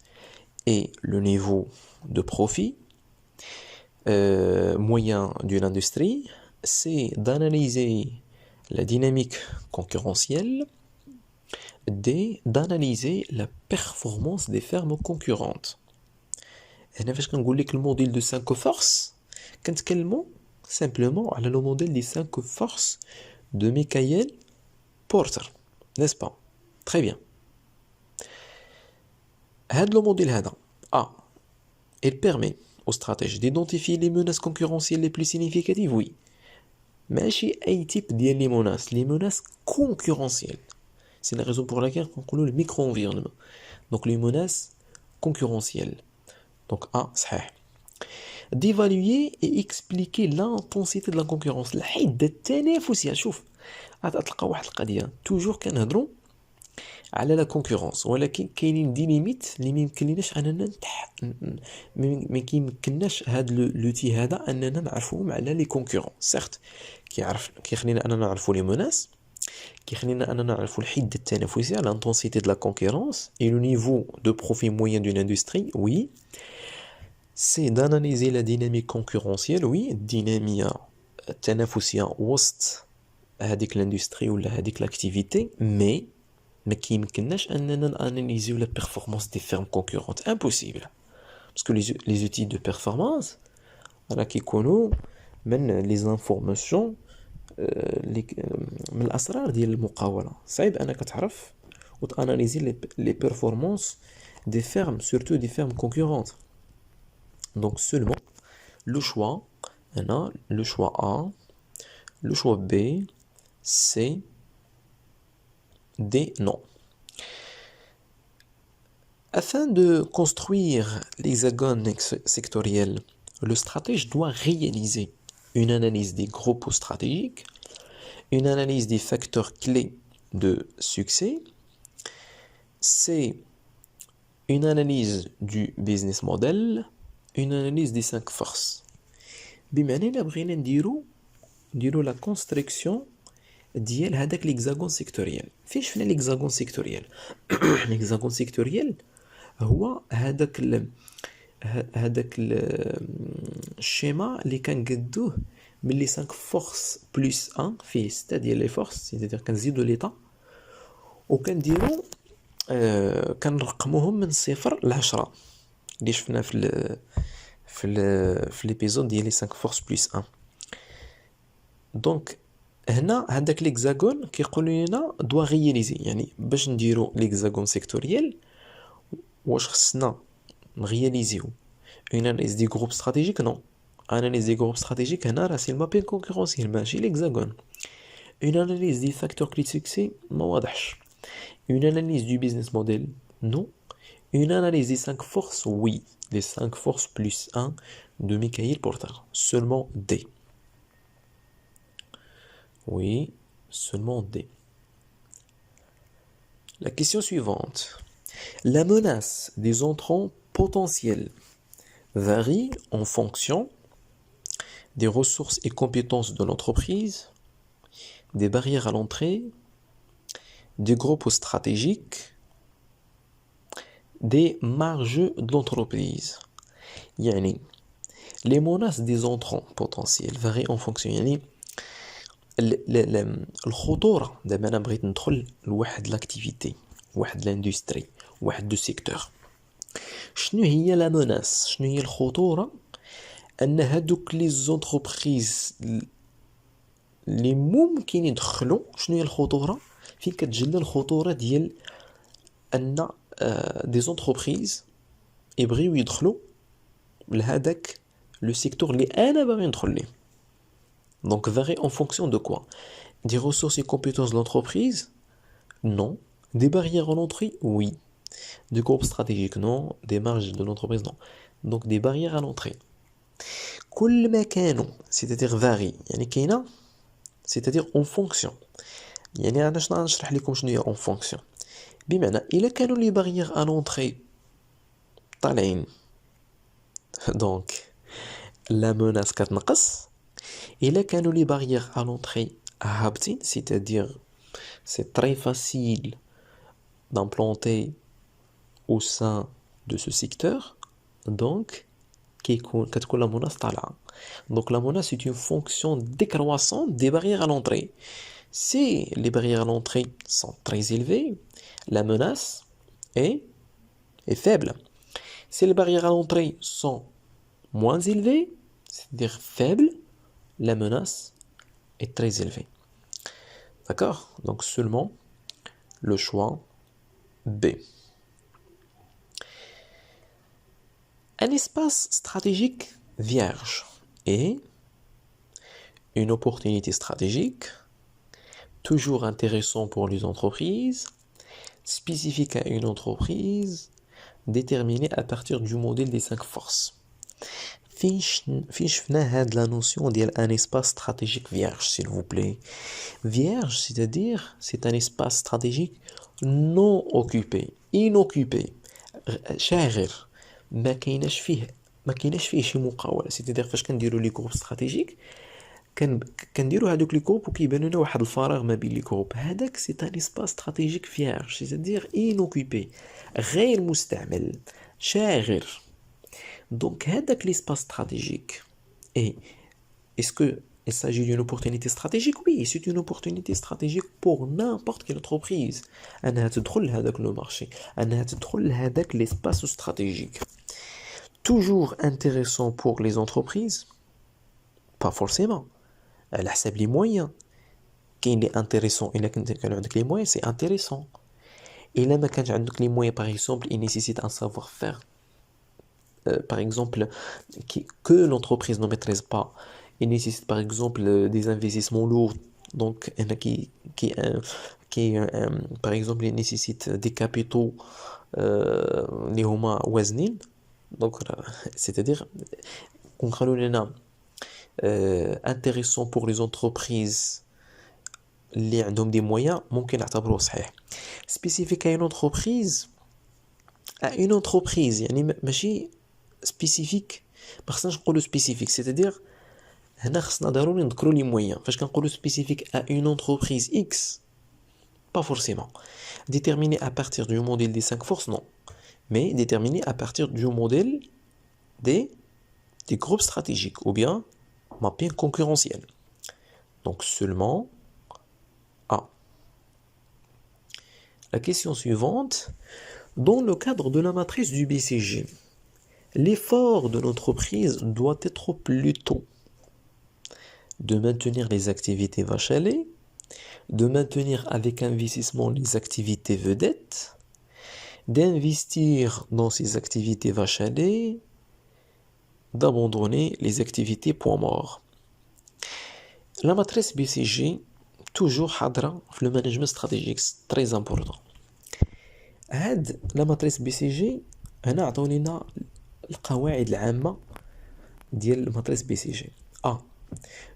et le niveau de profit moyen d'une industrie, C. D'analyser la dynamique concurrentielle, D. D'analyser la performance des fermes concurrentes. هنا فاش كنقول لك الموديل de 5 forces كنتكلموا simplement على le modèle des 5 forces de Michael Porter, n'est-ce pas? Très bien. هذا le modèle هذا A, il permet aux stratèges d'identifier les menaces concurrentielles les plus significatives, oui. ماشي أي type ديال les menaces concurrentielles. C'est la raison pour laquelle on appelle le micro-environnement. Donc les menaces concurrentielles. Donc A, صحيح. D'évaluer et expliquer l'intensité de la concurrence. الحدة التنافسية. شوف غتلقى واحد القضية toujours كنهضروا على لا كونكورونس ولكن كاينين دي ليميت اللي ما يمكنلناش اننا ما كيمكنناش هاد لوتي هذا اننا نعرفوهم على لي كونكورون. سيرت كيخلينا اننا نعرفوا لي مناس، كيخلينا اننا نعرفوا الحده التنافسيه l'intensité de la concurrence et le niveau de profit moyen d'une industrie. Oui, c'est d'analyser la dynamique concurrentielle. Oui, الديناميه التنافسيه وسط هذيك الاندستري ولا هذيك لاكتيفيتي. مي ما كيمكنناش اننا ناناليزيو لا بيرفورمانس دي فيرم كونكورونت. امبوسيبل باسكو لي زوتي دو بيرفورمانس راه كيكونوا من لي زانفورماسيون من الاسرار ديال المقاوله. صعيب انك تعرف وتاناليزي لي بيرفورمانس دي فيرم سورتو دي فيرم كونكورونت. دونك سولمون لو شوا هنا لو شوا A, le choix B, C, D, non. Afin de construire l'hexagone sectoriel, le stratège doit réaliser une analyse des groupes stratégiques, une analyse des facteurs clés de succès, c'est une analyse du business model, une analyse des 5 forces. بمعنى إلا بغينا نديرو la construction ديال هذاك l'hexagone sectoriel. فين شفنا l'hexagone sectoriel؟ l'hexagone sectoriel هو هذاك الشيما اللي كنقدوه من لي 5 فورس بلس 1 فيه 6 ديال لي فورس، سيتادير كنزيدو ليطا وكنديرو كنرقموهم من 0 ل 10 اللي شفنا في ليبيزود ديال لي 5 فورس بلس 1. دونك هنا هذاك ليكزاغون كيقول لنا دوا رياليزي، يعني باش نديرو ليكزاغون سيكتوريال واش خصنا نرياليزيو اون اناليز دي جروب استراتيجيك؟ نو، اناليز دي جروب استراتيجيك هنا راه سي المابين كونكورونسيال ماشي ليكزاغون. اون اناليز دي فاكتور كلي سكسي ما واضحش. اون اناليز دو بيزنس موديل نو. اون اناليز دي 5 فورس وي، les 5 forces plus 1 de Michael Porter. Seulement D. Oui, seulement D. La question suivante. La menace des entrants potentiels varie en fonction des ressources et compétences de l'entreprise, des barrières à l'entrée, des groupes stratégiques, des marges de l'entreprise. يعني les menaces des entrants potentiels varient en fonction. يعني الخطورة دابا أنا بغيت ندخل لواحد لاكتيفيتي، واحد لاندستري، واحد دو سيكتور. شنو هي لا مناس؟ شنو هي الخطورة؟ أن هادوك لي زونتربريز اللي ممكن يدخلوا. شنو هي الخطوره؟ فين كتجلى الخطوره ديال ان دي زونتربريز يبغيو يدخلوا لهذاك لو سيكتور اللي انا باغي ندخل ليه. دونك varie en fonction de quoi? Des ressources et compétences de l'entreprise? Non. Des barrières à l'entrée? Oui. Des groupes stratégiques? Non. Des marges de l'entreprise? Non. Donc des barrières à l'entrée. كل ما كانوا c'est-à-dire varie يعني كاينه c'est-à-dire en fonction. يعني انا شنو نشرح لكم شنو هي en fonction. بمعنى الا كانوا لي barrières à l'entrée طالعين دونك la menace كتنقص. الا كانوا لي barrières à l'entrée هابطين c'est-à-dire c'est très facile d'implanter au sein de ce secteur. Donc كتكون la menace طالعه. Donc la menace c'est une fonction décroissante des barrières à l'entrée. Si les barrières à l'entrée sont très élevées, la menace est faible. Si les barrières à l'entrée sont moins élevées, c'est-à-dire faibles, la menace est très élevée. D'accord? Donc seulement le choix B. Un espace stratégique vierge est une opportunité stratégique, toujours intéressant pour les entreprises, spécifique à une entreprise, déterminé à partir du modèle des 5 forces. فين شفنا هاد la notion ديال un espace stratégique vierge, s'il vous plaît. Vierge, c'est-à-dire c'est un espace stratégique non occupé, inoccupé, شاغر. ما كايناش فيه شي مقاوله. c'est-à-dire فاش كنديروا لي جروب استراتيجيك كنديروا هذوك لي جروب وكيبان لنا واحد الفراغ ما بين لي جروب. هذاك سي ان اسباس استراتيجيك فيرج c'est-à-dire inoccupé, غير مستعمل, شاغر. دونك هذاك l'espace stratégique et est-ce que il s'agit d'une opportunité stratégique? Oui, c'est une opportunité stratégique pour n'importe quelle entreprise. أنها تدخل لهذاك le marché, أنها تدخل لهذاك l'espace stratégique. Toujours intéressant pour les entreprises? Pas forcément. على حساب les moyens. كاين اللي intéressant إلا كان عندك les moyens c'est intéressant. إلا ما كانش عندك les moyens par exemple il nécessite un savoir-faire par exemple que l'entreprise ne maîtrise pas. Il nécessite par exemple des investissements lourds. Donc par exemple il nécessite des capitaux اللي هما وازنين. Donc c'est-à-dire concrètement لنا intéressant pour les entreprises اللي عندهم des moyens ممكن نعتبروه صحيح. spécifique à une entreprise يعني ماشي spécifique. ما خصناش نقولوا spécifique c'est-à-dire هنا خصنا ضروري نذكروا لي moyens. فاش كنقولوا spécifique à une entreprise X, pas forcément déterminé à partir du modèle des 5 forces, non, mais déterminé à partir du modèle des groupes stratégiques ou bien mapping concurrentiel. Donc seulement A. La question suivante: dans le cadre de la matrice du BCG, l'effort de l'entreprise doit être plutôt de maintenir les activités vaches à lait, de maintenir avec investissement les activités vedettes, d'investir dans ces activités vaches à lait, d'abandonner les activités point mort. La matrice BCG toujours حاضرة في le management stratégique, c'est très important. هاد la matrice BCG هنا عطاو لنا القواعد العامة ديال matrice BCG. A.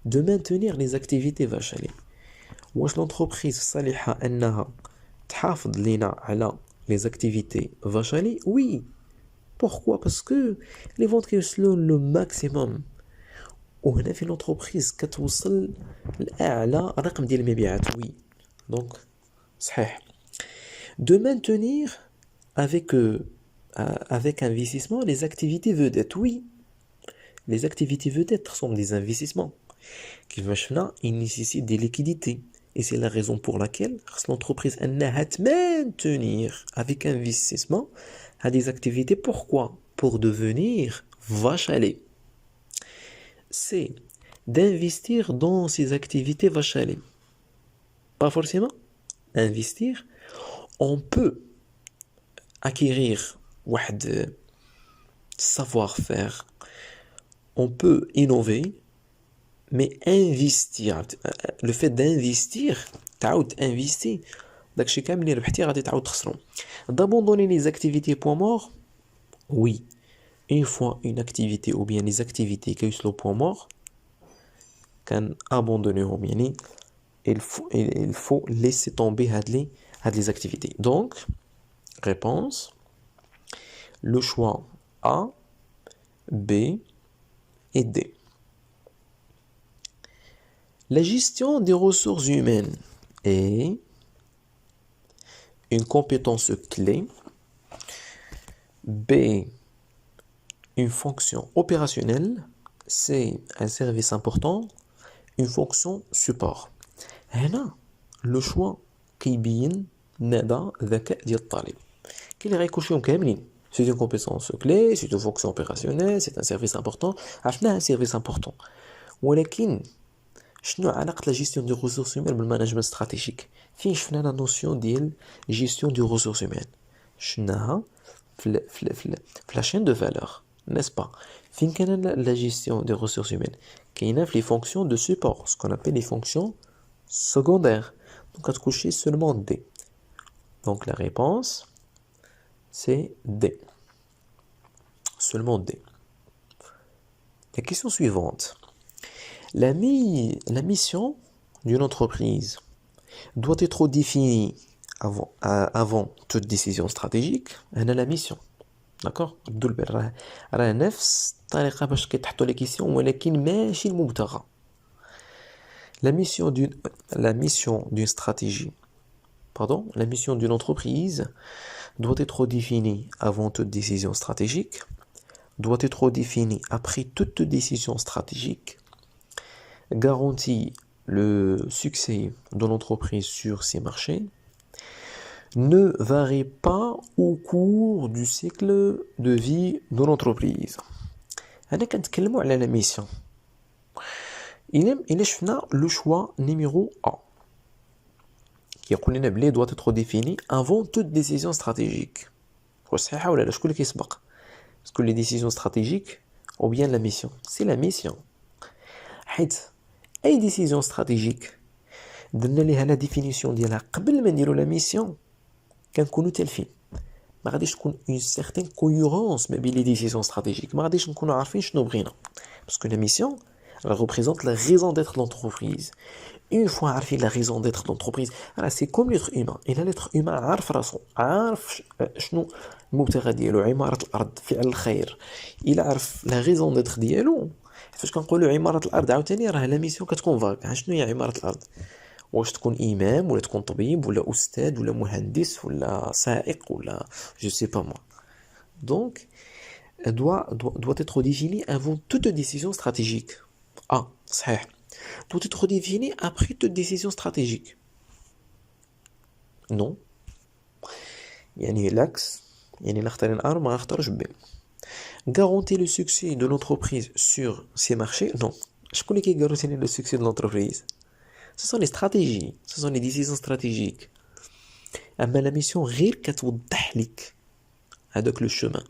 De maintenir les activités vaches à lait. واش l'entreprise صالحة أنها تحافظ لنا على les activités vaches à lait? Oui. Pourquoi? Parce que les ventes كيوصلوا le maximum. وهنا في l'entreprise كتوصل لأعلى رقم ديال المبيعات. Oui. Donc صحيح. De maintenir avec investissement les activités vedettes. Oui. Les activités vedettes sont des investissements. Il nécessite des liquidités. Et c'est la raison pour laquelle l'entreprise a maintenir avec investissement à des activités. Pourquoi? Pour devenir vache à lait. C'est d'investir dans ces activités vache à lait. Pas forcément investir, on peut acquérir واحد savoir-faire, on peut innover, mais investir, le fait d'investir, تعاود investir, داكشي كامل اللي ربحتي غادي تعاود تخسرو. D'abandonner les activités point mort, oui. Une fois une activité ou bien les activités qui sont au point mort, كان abandonner يعني il faut laisser tomber هاد les activités. Donc, réponse, le choix A, B et D. La gestion des ressources humaines est une compétence clé. B, une fonction opérationnelle. C, un service important. Une fonction support. هنا le choix كيبين مدى الذكاء ديال الطالب. كاين اللي غيكونوا كاملين. C'est une compétence clé, c'est une fonction opérationnelle, c'est un service important. عرفنا un service important. ولكن شنو علاقة la gestion des ressources humaines بالمانجمنت استراتيجيك؟ فين شفنا لا نوسيون ديال gestion des ressources humaines؟ شفناها في la chaîne de valeur, n'est-ce pas؟ فين كاين la gestion des ressources humaines؟ كاينه في les fonctions de support, ce qu'on appelle les fonctions secondaires. Donc à coucher seulement D. Donc la réponse c'est D. Seulement D. La question suivante. La mission d'une entreprise doit être définie avant toute décision stratégique. Elle a la mission. D'accord? راه نفس الطريقة باش كيتحطوا لي كيسيون ولكن ماشي المبتغى. La mission d'une stratégie, pardon, la mission d'une entreprise doit être définie avant toute décision stratégique, doit être définie après toute décision stratégique, garantit le succès de l'entreprise sur ses marchés, ne varie pas au cours du cycle de vie de l'entreprise. هنا كنتكلموا على la mission. إلا شفنا le choix numéro A كيقول لنا بلي doit être défini avant toute décision stratégique. واش صحيحه ولا لا؟ شكون اللي كيسبق؟ اسكو les décisions stratégiques ou bien la mission؟ c'est la mission. حيت اي décision stratégique درنا ليها لا ديفينيسيون ديالها قبل ما نديرو لا ميسيون كنكونوا تالفين. ما غاديش تكون une certaine cohérence ما بين les décisions stratégiques. ما غاديش نكونوا عارفين شنو بغينا. Parce que la mission elle représente la raison d'être de l'entreprise. Une fois عارفين la raison d'être de l'entreprise, c'est comme l'être humain. Et là l'être humain عارف راسو، عارف شنو المبتغى ديالو، عمارة الأرض، فعل الخير. إلا عرف la raison d'être ديالو، فاش كنقولوا عمارة الأرض عاوتاني راه لا ميسيون كتكون فاغ. شنو هي عمارة الأرض؟ واش تكون إمام ولا تكون طبيب ولا أستاذ ولا مهندس ولا سائق ولا je sais pas moi. Donc doit être défini avant toute décision stratégique. Ah, صحيح. Doit être défini après toute décision stratégique. Non. يعني l'axe يعني نختار A ما نختارش B. Garantir le succès de l'entreprise sur ses marchés? Non. شكون اللي كيغارونتي le succès de l'entreprise? Ce sont les stratégies, ce sont les décisions stratégiques. أما la mission غير كتوضح لك هذاك le chemin.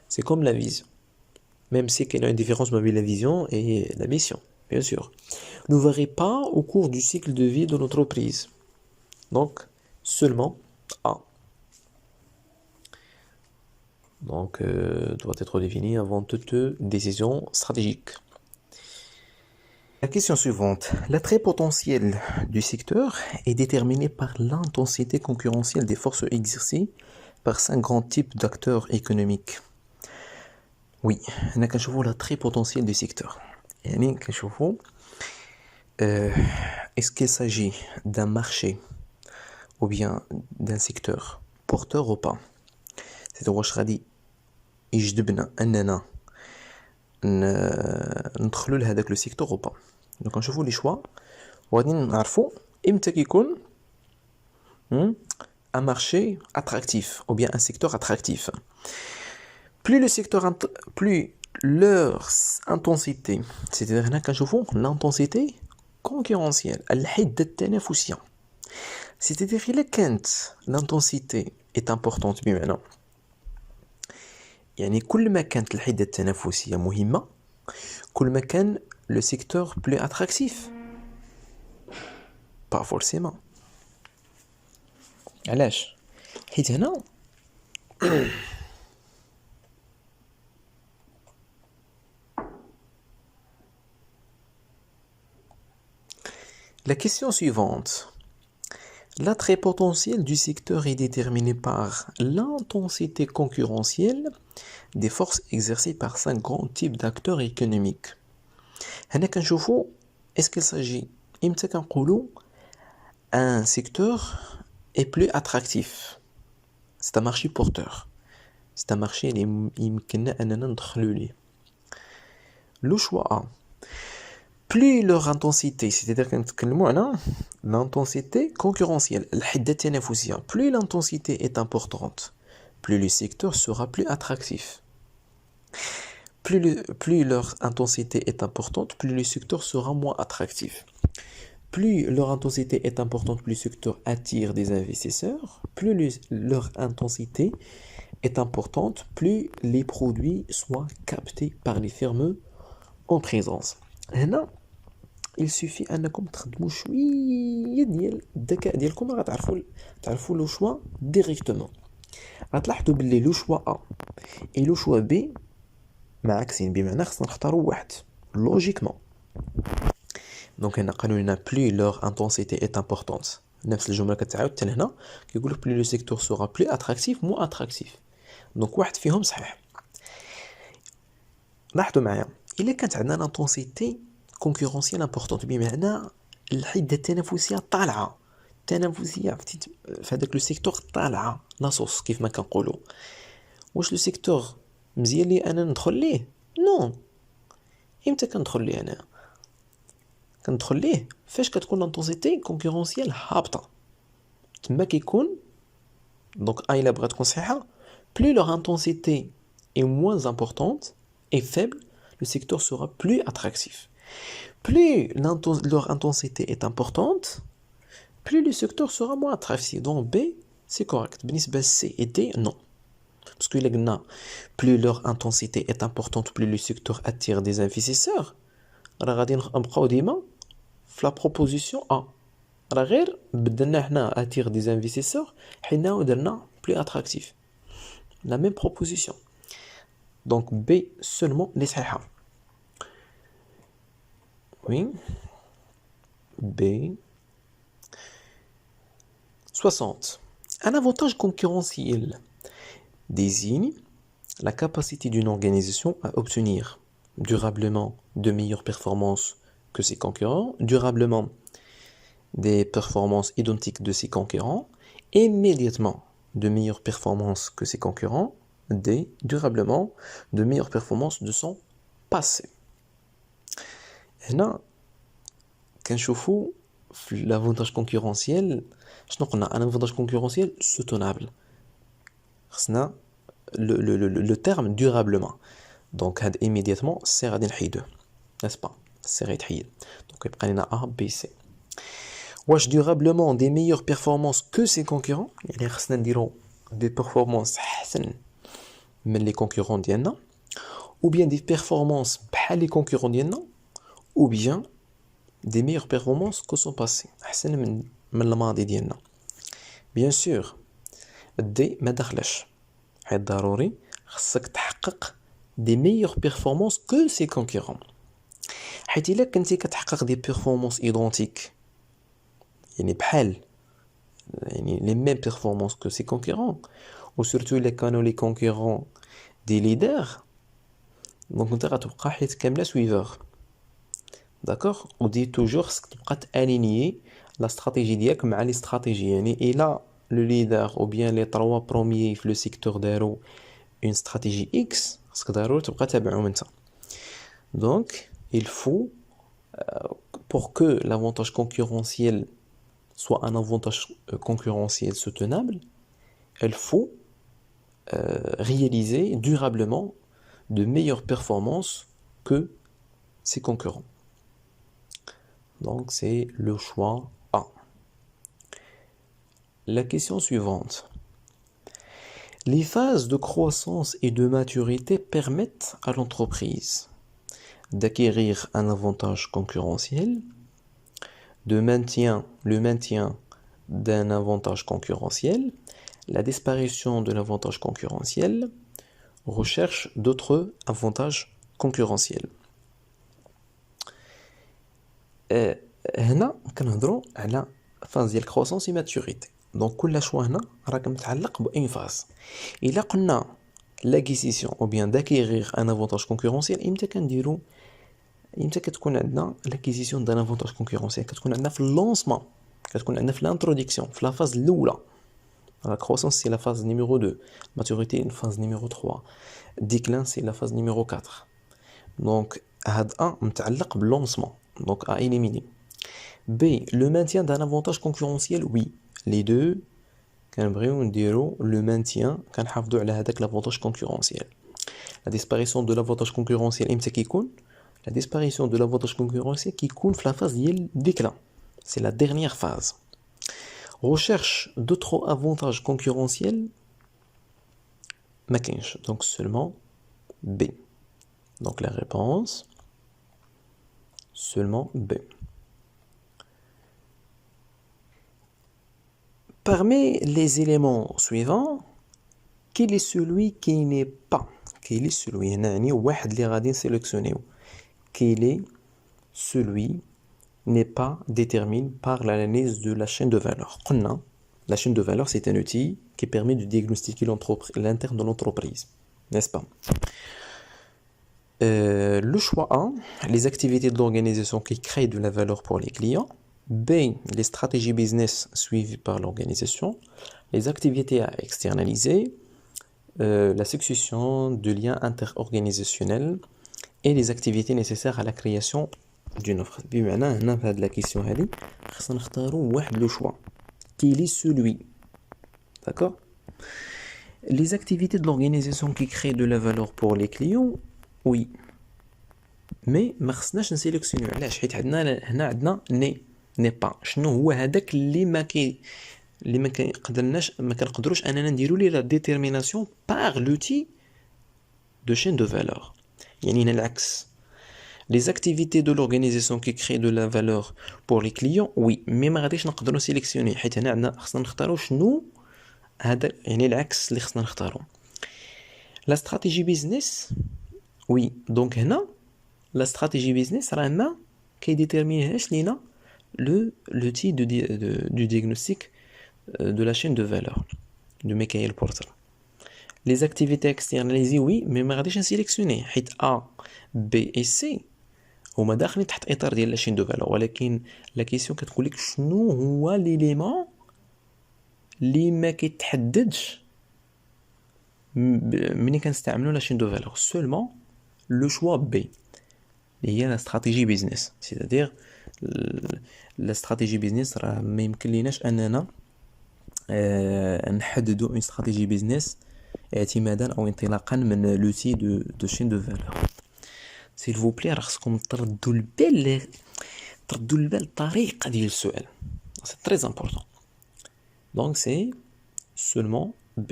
C'est comme la vision. Même si qu'il y a une différence entre la vision et la mission, bien sûr. Ne varie pas au cours du cycle de vie de l'entreprise. Donc, seulement A. Donc, doit être défini avant toute décision stratégique. La question suivante. L'attrait potentiel du secteur est déterminé par l'intensité concurrentielle des forces exercées par 5 grands types d'acteurs économiques. Oui, on a كنشوفوا l'attrait potentiel du secteur. يعني كنشوفوا est-ce qu'il s'agit d'un marché ou bien d'un secteur porteur ou pas. C'est واش غادي يجذبنا اننا ندخلوا لهذاك لو سيكتور ou pas. Donc نشوفوا لي شوا وغادي نعرفوا امتى كيكون un marché attractif ou bien un secteur attractif. Plus leur intensité, c'est-à-dire هنا كنشوفوا l'intensité concurrentielle الحدة التنافسية. C'est-à-dire إلا كانت l'intensité est importante بمعنى يعني كل ما كانت الحدة التنافسية مهمة كل ما كان le secteur plus attractif. Pas forcément. علاش؟ حيت هنا la question suivante. L'attrait potentiel du secteur est déterminé par l'intensité concurrentielle des forces exercées par 5 grands types d'acteurs économiques. هنا كنشوفوا est-ce qu'il s'agit إمتى كنقولوا un secteur est plus attractif. C'est un marché porteur. C'est un marché اللي يمكننا أننا ندخلوا ليه. Le choix A. Plus leur intensité, c'est-à-dire كنتكلموا على l'intensité concurrentielle, الحدة التنافسية. Plus l'intensité est importante, plus le secteur sera plus attractif. Plus leur intensité est importante, plus le secteur sera moins attractif. Plus leur intensité est importante, plus le secteur attire des investisseurs. Plus leur intensité est importante, plus les produits soient captés par les firmes en présence. هنا il suffit انكم تخدموا شويه ديال الذكاء ديالكم راه تعرفوا لو شوا ديريكتومون. غتلاحظوا باللي لو شوا ا اي لو شوا بي معاكسين بمعنى خصنا نختاروا واحد لوجيكمون. دونك هنا قالوا لنا plus leur intensité est importante. نفس الجمله كتعاود حتى لهنا كيقول لك plus le secteur sera plus attractif moins attractif. دونك واحد فيهم صحيح. لاحظوا معايا الا كانت عندنا l'intensité concurrentielle importante بمعنى الحده التنافسيه طالعه التنافسيه في هذاك لو سيكتور طالعه لاصوص كيف ما كنقولوا. واش لو سيكتور مزيان لي انا ندخل ليه؟ نو. امتى كندخل ليه انا؟ كندخل ليه فاش كتكون لانتونسيتي كونكورونسيال هابطه تما كيكون دونك الا بغات تكون صحيحه plus leur intensité est moins importante et faible le secteur sera plus attractif. Plus leur intensité est importante plus le secteur sera moins attractif. Donc B c'est correct. بالنسبة C et D non. Parce que là, plus leur intensité est importante plus le secteur attire des investisseurs. راه غادي نبقاو ديما في لا بروبوزيسيون A. راه غير بدلنا حنا attire des investisseurs حنا ودرنا plus attractif. La même proposition. Donc B seulement les صحيحة. Oui. B 60. Un avantage concurrentiel désigne la capacité d'une organisation à obtenir durablement de meilleures performances que ses concurrents, durablement des performances identiques de ses concurrents, immédiatement de meilleures performances que ses concurrents, durablement de meilleures performances de son passé. هنا كنشوفوا في l'avantage concurrentiel شنو قلنا un avantage concurrentiel soutenable خصنا le terme durablement donc هاد immédiatement سي غادي نحيدوه n'est-ce pas سي غيتحيد donc يبقى لنا A B C. واش durablement des meilleures performances que ses concurrents يعني خصنا نديرو des performances احسن من les concurrents ديالنا ou bien des performances بحال les concurrents ديالنا ou bien des meilleures performances que son passé احسن من الماضي ديالنا. bien sûr D ما دخلش حيت ضروري خصك تحقق des meilleures performances que ses concurrents حيت الا كنتي كتحقق des performances identiques يعني بحال يعني les mêmes performances que ses concurrents ou surtout الا كانوا les concurrents des leaders دونك انت غتبقى حيت كامله سويفور. داكوغ ودي توجور خصك تبقى تالينيي لا استراتيجي ديالك مع لي استراتيجي يعني الا لو ليدر او بيان لي 3 بروميي في لو سيكتور دارو اون استراتيجي اكس خصك ضروري تبقى تابعهم انت. دونك il faut pour que l'avantage concurrentiel soit un avantage concurrentiel soutenable il faut réaliser durablement de meilleure performance que ses concurrents. Donc c'est le choix A. La question suivante. Les phases de croissance et de maturité permettent à l'entreprise d'acquérir un avantage concurrentiel, le maintien d'un avantage concurrentiel, la disparition de l'avantage concurrentiel, recherche d'autres avantages concurrentiels. هنا كنهضروا على phase ديال croissance et maturité. Donc كل choix هنا راه متعلق بأي phase. إلا قلنا l'acquisition ou bien d'acquérir un avantage concurrentiel إمتى كتكون عندنا l'acquisition d'un avantage concurrentiel كتكون عندنا في اللونسمون كتكون عندنا في l'introduction في la phase الأولى. La croissance c'est la phase numéro 2, maturité une phase numéro 3, déclin c'est la phase numéro 4. Donc هاد A متعلق باللونسمون donc à éliminer. B, le maintien d'un avantage concurrentiel, oui. Les deux, كنبغيو نديرو le maintien كنحافظوا على هذاك l'avantage concurrentiel. La disparition de l'avantage concurrentiel إمتى كيكون؟ La disparition de l'avantage concurrentiel كيكون في la phase ديال déclin. C'est la dernière phase. Recherche d'autres avantages concurrentiels, ما كاينش. Donc seulement B. Donc la réponse seulement B. Parmi les éléments suivants, quel est celui qui n'est pas? Quel est celui? يعني واحد اللي غادي نسيليكسيونيو. Quel est celui n'est pas déterminé par l'analyse de la chaîne de valeur. قلنا la chaîne de valeur c'est un outil qui permet de diagnostiquer l'interne de l'entreprise, n'est-ce pas? Le choix A, les activités de l'organisation qui créent de la valeur pour les clients. B, les stratégies business suivies par l'organisation, les activités à externaliser, la succession de liens interorganisationnels et les activités nécessaires à la création d'une offre. بمعنى هنا في هذه la question هذه خصنا نختاروا واحد le choix. Quel est celui? D'accord? Les activités de l'organisation qui créent de la valeur pour les clients, oui. Mais ما خصناش نسيليكسيونيو علاش؟ حيت هنا عندنا ني با. شنو هو هذاك اللي ما كنقدروش اننا نديرو ليه لا ديتيرميناسيون باغ لوتي دو chaîne de valeur. يعني هنا العكس. Les activités de l'organisation qui créent de la valeur pour les clients, oui, mais ما غاديش نقدروا نسيليكسيوني حيت هنا عندنا خصنا نختاروا شنو هذا يعني العكس اللي خصنا نختاروا. La stratégie business, oui, donc هنا la stratégie business راه ما كيديتيرمينيهاش لينا l'outil du diagnostic de la chaîne de valeur de Michael Porter. Les activités externalisées, oui, mais ما غاديش نسيليكسيوني حيت A, B et C هما داخلين تحت اطار ديال لا شين دو فالور ولكن لا كيسيون كتقول لك شنو هو ليليمون اللي ما كيتحددش ملي كنستعملوا لا شين دو فالور سولمون لو شوا بي اللي هي لا استراتيجي بيزنس سيتادير لا استراتيجي بيزنس راه ما يمكن ليناش اننا نحددوا اون استراتيجي بيزنس اعتمادا او انطلاقا من لوتي دو شين دو فالور. S'il vous plaît, رخصكم تردوا البال الطريقة ديال السؤال. C'est très important. Donc c'est seulement B.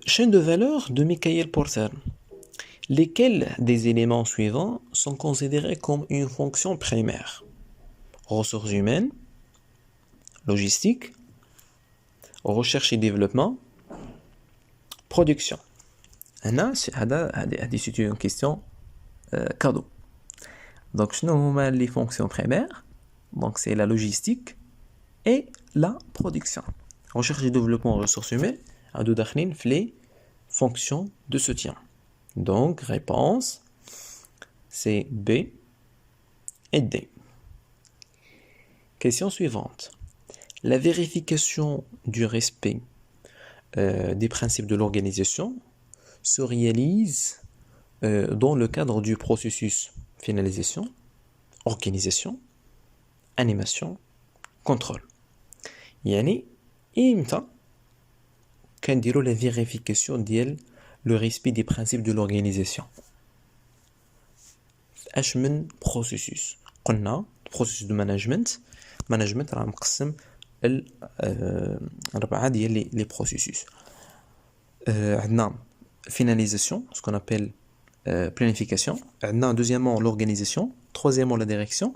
Chaîne de valeur de Michael Porter. Lesquels des éléments suivants sont considérés comme une fonction primaire? Ressources humaines, logistique, recherche et développement, production. C'est une question cadeau. Donc, شنو هما les fonctions primaires? Donc, c'est la logistique et la production. Recherche et développement ressources humaines, هادو داخلين في les fonctions de soutien. Donc, réponse, c'est B et D. Question suivante. La vérification du respect des principes de l'organisation se réalise dans le cadre du processus finalisation, organisation, animation, contrôle. يعني إمتى كنديروا la vérification ديال le respect des principes de l'organisation. اش من processus قلنا processus de management راه مقسم الأربعة ديال les processus. عندنا finalisation, ce qu'on appelle planification. عندنا deuxièmement l'organisation, troisièmement la direction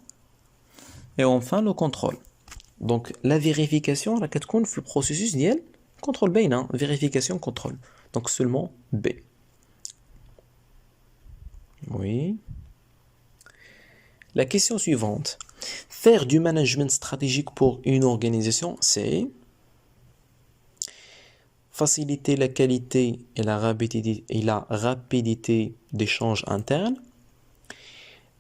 et enfin le contrôle. Donc la vérification راك تكون في البروسيسوس ديال contrôle باينه vérification contrôle. Donc seulement B. Oui. La question suivante. Faire du management stratégique pour une organisation, c'est faciliter la qualité et la rapidité d'échanges internes,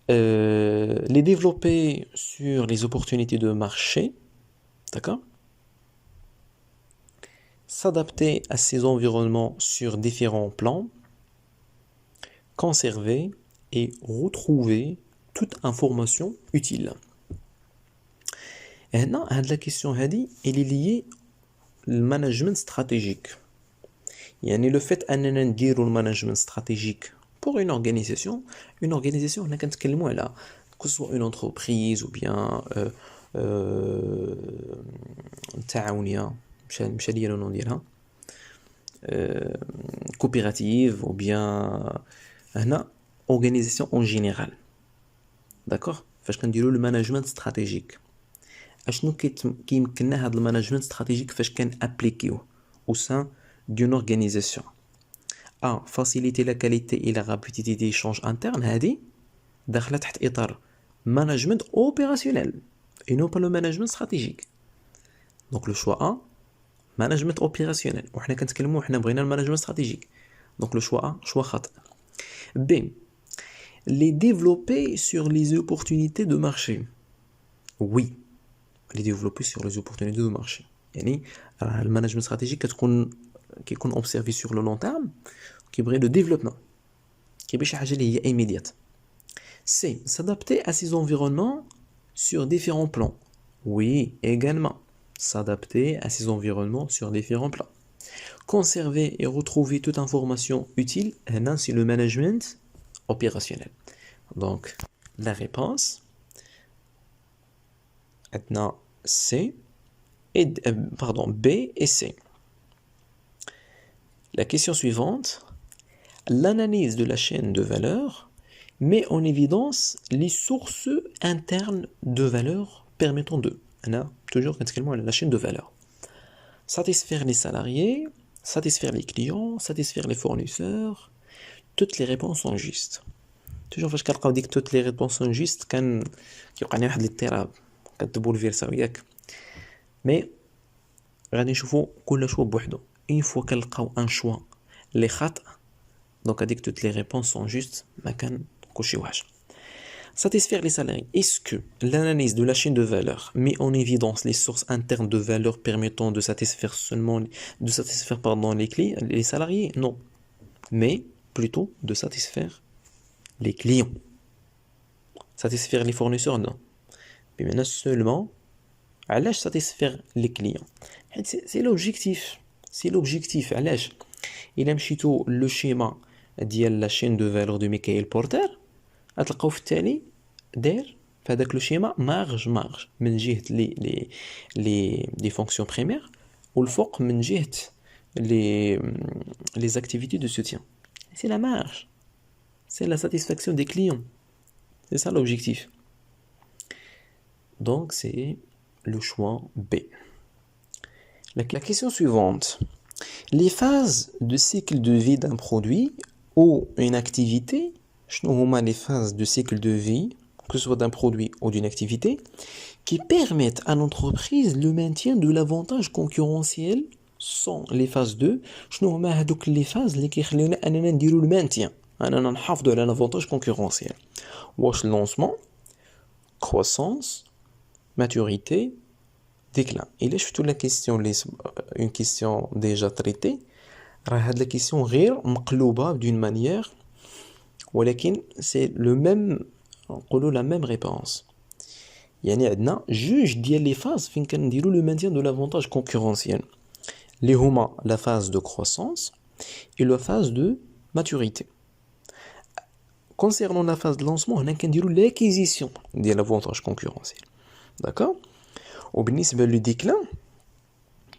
les développer sur les opportunités de marché, d'accord? S'adapter à ces environnements sur différents plans, conserver et retrouver toute information utile. Et maintenant, la question elle est liée au management stratégique. يعني le fait أننا نديرو le management stratégique pour une organisation هنا كنتكلموا على que ce soit une entreprise ou bien تعاونية مشى ليا لو نون ديالها coopérative ou bien هنا organisation en général. D'accord? فاش كنديروا le management stratégique اشنو كيمكننا هذا المانجمنت استراتيجيك فاش كان ابليكيوه au sein d'une organisation. A. Faciliter la qualité et la rapidité des échanges internes. هذه داخله تحت اطار management opérationnel et non pas le management stratégique. Donc le choix A, management opérationnel. وحنا كنتكلموا حنا بغينا المانجمنت stratégique. Donc le choix A, choix خاطئ. B. Les développer sur les opportunités de marché. Oui. Les développer sur les opportunités de marché. يعني le management stratégique كيكون observé sur le long terme كيبغي le développement كيبغي شي حاجه اللي هي immédiate. C. S'adapter à ces environnements sur différents plans. Oui, également. S'adapter à ces environnements sur différents plans. Conserver et retrouver toute information utile. هنا c'est le management opérationnel. Donc la réponse maintenant C et B et C. La question suivante, l'analyse de la chaîne de valeur met en évidence les sources internes de valeur permettant de, toujours la chaîne de valeur, satisfaire les salariés, satisfaire les clients, satisfaire les fournisseurs. Toutes les réponses sont justes. Toujours فاش كنلقاو ديك toutes les réponses sont justes كيوقع لنا واحد الاضطراب كتبولفيرسا وياك. مي غادي نشوفوا كل شويه بوحدو. Une fois كنلقاو ان شوا لي خاطئ دونك هذيك toutes les réponses sont justes ما كنكونش satisfaire les salariés. Est-ce que l'analyse de la chaîne de valeur met en évidence les sources internes de valeur permettant de satisfaire les salariés? Non, mais plutôt de satisfaire les clients. Satisfaire les fournisseurs? Non. Mais maintenant seulement علاش satisfaire les clients? C'est l'objectif. C'est l'objectif. علاش إلا مشيتو لو شيما ديال لا شين دو فالور دو ميكايل بورتر غتلقاو في التالي داير في هذاك لو شيما مارج من جهه لي فونكسيون بريمير والفوق من جهه les activités de soutien. C'est la marge. C'est la satisfaction des clients. C'est ça l'objectif. Donc c'est le choix B. La question suivante. Les phases de cycle de vie d'un produit ou une activité, شنو هما les phases de cycle de vie, que ce soit d'un produit ou d'une activité, qui permettent à l'entreprise le maintien de l'avantage concurrentiel sans les phases 2. شنو هما هذوك les phases اللي كيخليونا اننا نديرو المانتيان اننا نحافظوا على l'avantage concurrentiel. واش lancement, croissance, maturité, déclin. Et là, je fais la question, une question déjà traitée. La question غير مقلوبة d'une manière, ولكن c'est le même, نقولوا la même réponse. يعني عندنا جوج ديال لي فاز فين كنديروا le maintien de l'avantage concurrentiel. اللي هما la phase de croissance et la phase de maturité. Concernant la phase de lancement, on a l'acquisition de l'avantage concurrentiel. D'accord? وبالنسبة le déclin,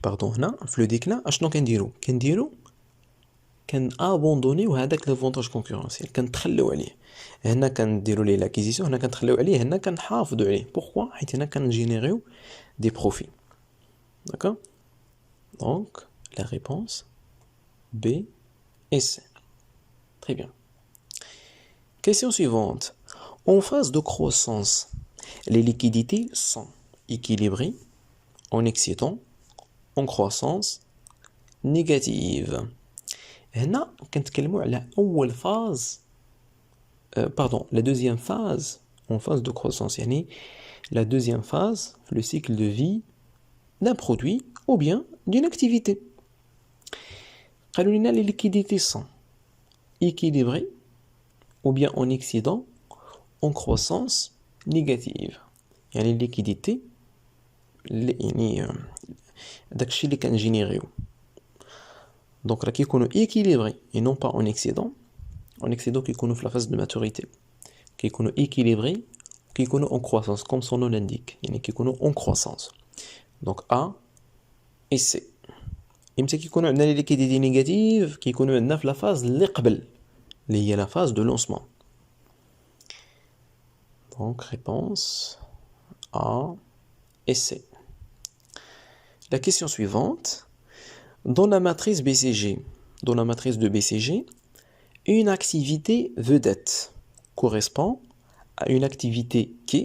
pardon, هنا في le déclin اشنو كنديرو كنابوندونيو هذاك l'avantage concurrentiel, كنتخليو عليه. هنا كنديرو ليه l'acquisition, هنا كنتخليو عليه, هنا كنحافظوا عليه. Pourquoi? حيت هنا كنجينيريو des profits. D'accord? Donc la réponse B et C. Très bien. Question suivante. En phase de croissance, les liquidités sont équilibrées, en excédent, en croissance, négative. هنا كنتكلموا على أول phase, pardon, la deuxième phase en phase de croissance, يعني la deuxième phase, le cycle de vie d'un produit ou bien d'une activité. قالوا لنا les liquidités sont équilibrées ou bien en excédent, en croissance négative. يعني الليكيديتي يعني داكشي اللي كنجينيريو. دونك راه كيكونوا équilibrés et non pas en excédent. En excédent كيكونوا في la phase de maturité. كيكونوا équilibrés, كيكونوا en croissance comme son nom l'indique. يعني كيكونوا en croissance. Donc A et C. إمتى كيكونوا عندنا les liquidités négatives كيكونوا عندنا في la phase اللي قبل اللي هي la phase de lancement. Donc réponse A et C. La question suivante. Dans la matrice BCG, dans la matrice de BCG, une activité vedette correspond à une activité qui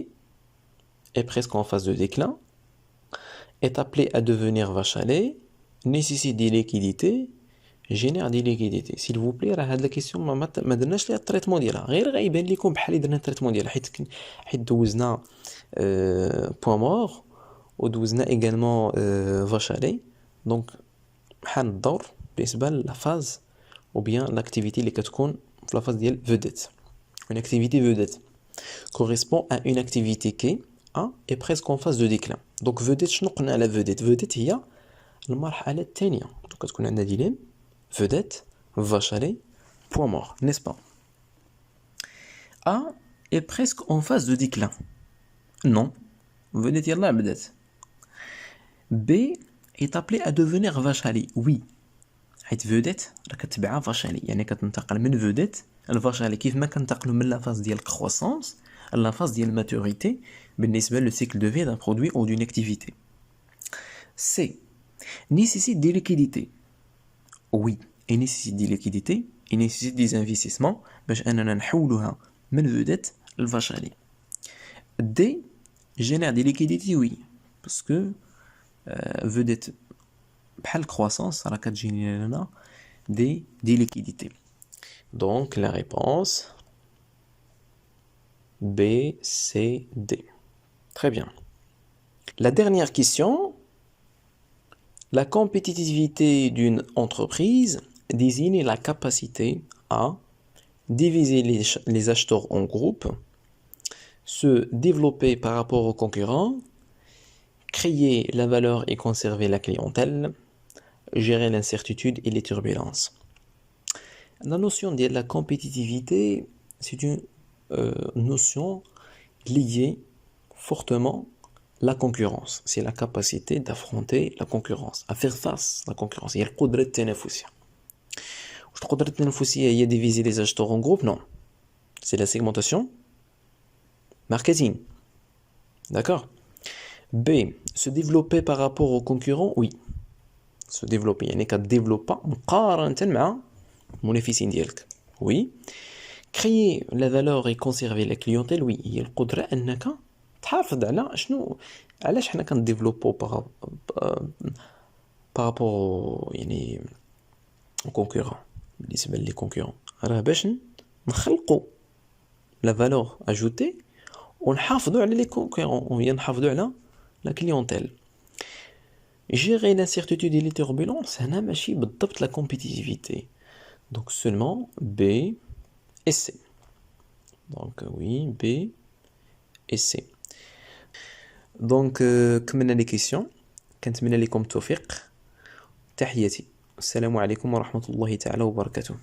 est presque en phase de déclin, est appelée à devenir vache à lait, nécessite des liquidités, génère des liquidités. S'il vous plaît, راه هاد la question ما درناش ليها التريتمون ديالها، غير غيبان لكم بحال درنا التريتمون ديالها حيت دوزنا بوان مور ودوزنا également vache à lait. Donc بحال الدور بالنسبة لا فاز ou bien l'activité اللي كتكون في la phase ديال vedette. Une activité vedette correspond à une activité qui est presque en phase de déclin. Donc vedette شنو قلنا على vedette؟ vedette هي المرحلة الثانية. Donc كتكون عندنا ديليم vedette, vache à lait, point mort, n'est-ce pas? A est presque en phase de déclin. Non. vedette يلاه بدات. B est appelé à devenir vache à lait. Oui. حيت vedette راه كتبعها vache à lait. يعني كتنتقل من vedette الvache à lait كيف ما كنتقلوا من la phase ديال croissance à la phase ديال maturité بالنسبة le cycle de vie d'un produit ou d'une activité. C nécessite des liquidités. Oui, il nécessite des liquidités, il nécessite des investissements باش اننا نحولوها من vedette لvache à lait. D génère des liquidités, oui, parce que vedette بحال croissance راه كتجيني لنا des liquidités. Donc la réponse B, C, D. Très bien. La dernière question. La compétitivité d'une entreprise désigne la capacité à diviser les acheteurs en groupes, se développer par rapport aux concurrents, créer la valeur et conserver la clientèle, gérer l'incertitude et les turbulences. La notion de la compétitivité, c'est une notion liée fortement à la concurrence. C'est la capacité d'affronter la concurrence, à faire face à la concurrence. Il y a le قدرة التنافسية. القدرة التنافسية هي diviser les acheteurs en groupe? Non. C'est la segmentation marketing. D'accord? B. Se développer par rapport aux concurrents? Oui. Se développer. يعني كتديفلوبا مقارنة مع المنافسين ديالك. Oui. Créer la valeur et conserver la clientèle? Oui. هي القدرة أنك تحافظ على شنو علاش حنا كنديفلوبو بارابور يعني كونكورون بالنسبه لي كونكورون راه باش نخلقوا لا فالور اجوتي ونحافظوا على لي كونكورون وهي نحافظوا على لا كليونتيل. جيري l'incertitude et les turbulences هنا ماشي بالضبط لا كومبيتيتيفيتي. Donc seulement B et C. Donc oui, B et C. Donc كملنا لي كيسيون. كنتمنى لكم التوفيق. تحياتي. السلام عليكم ورحمة الله تعالى وبركاته.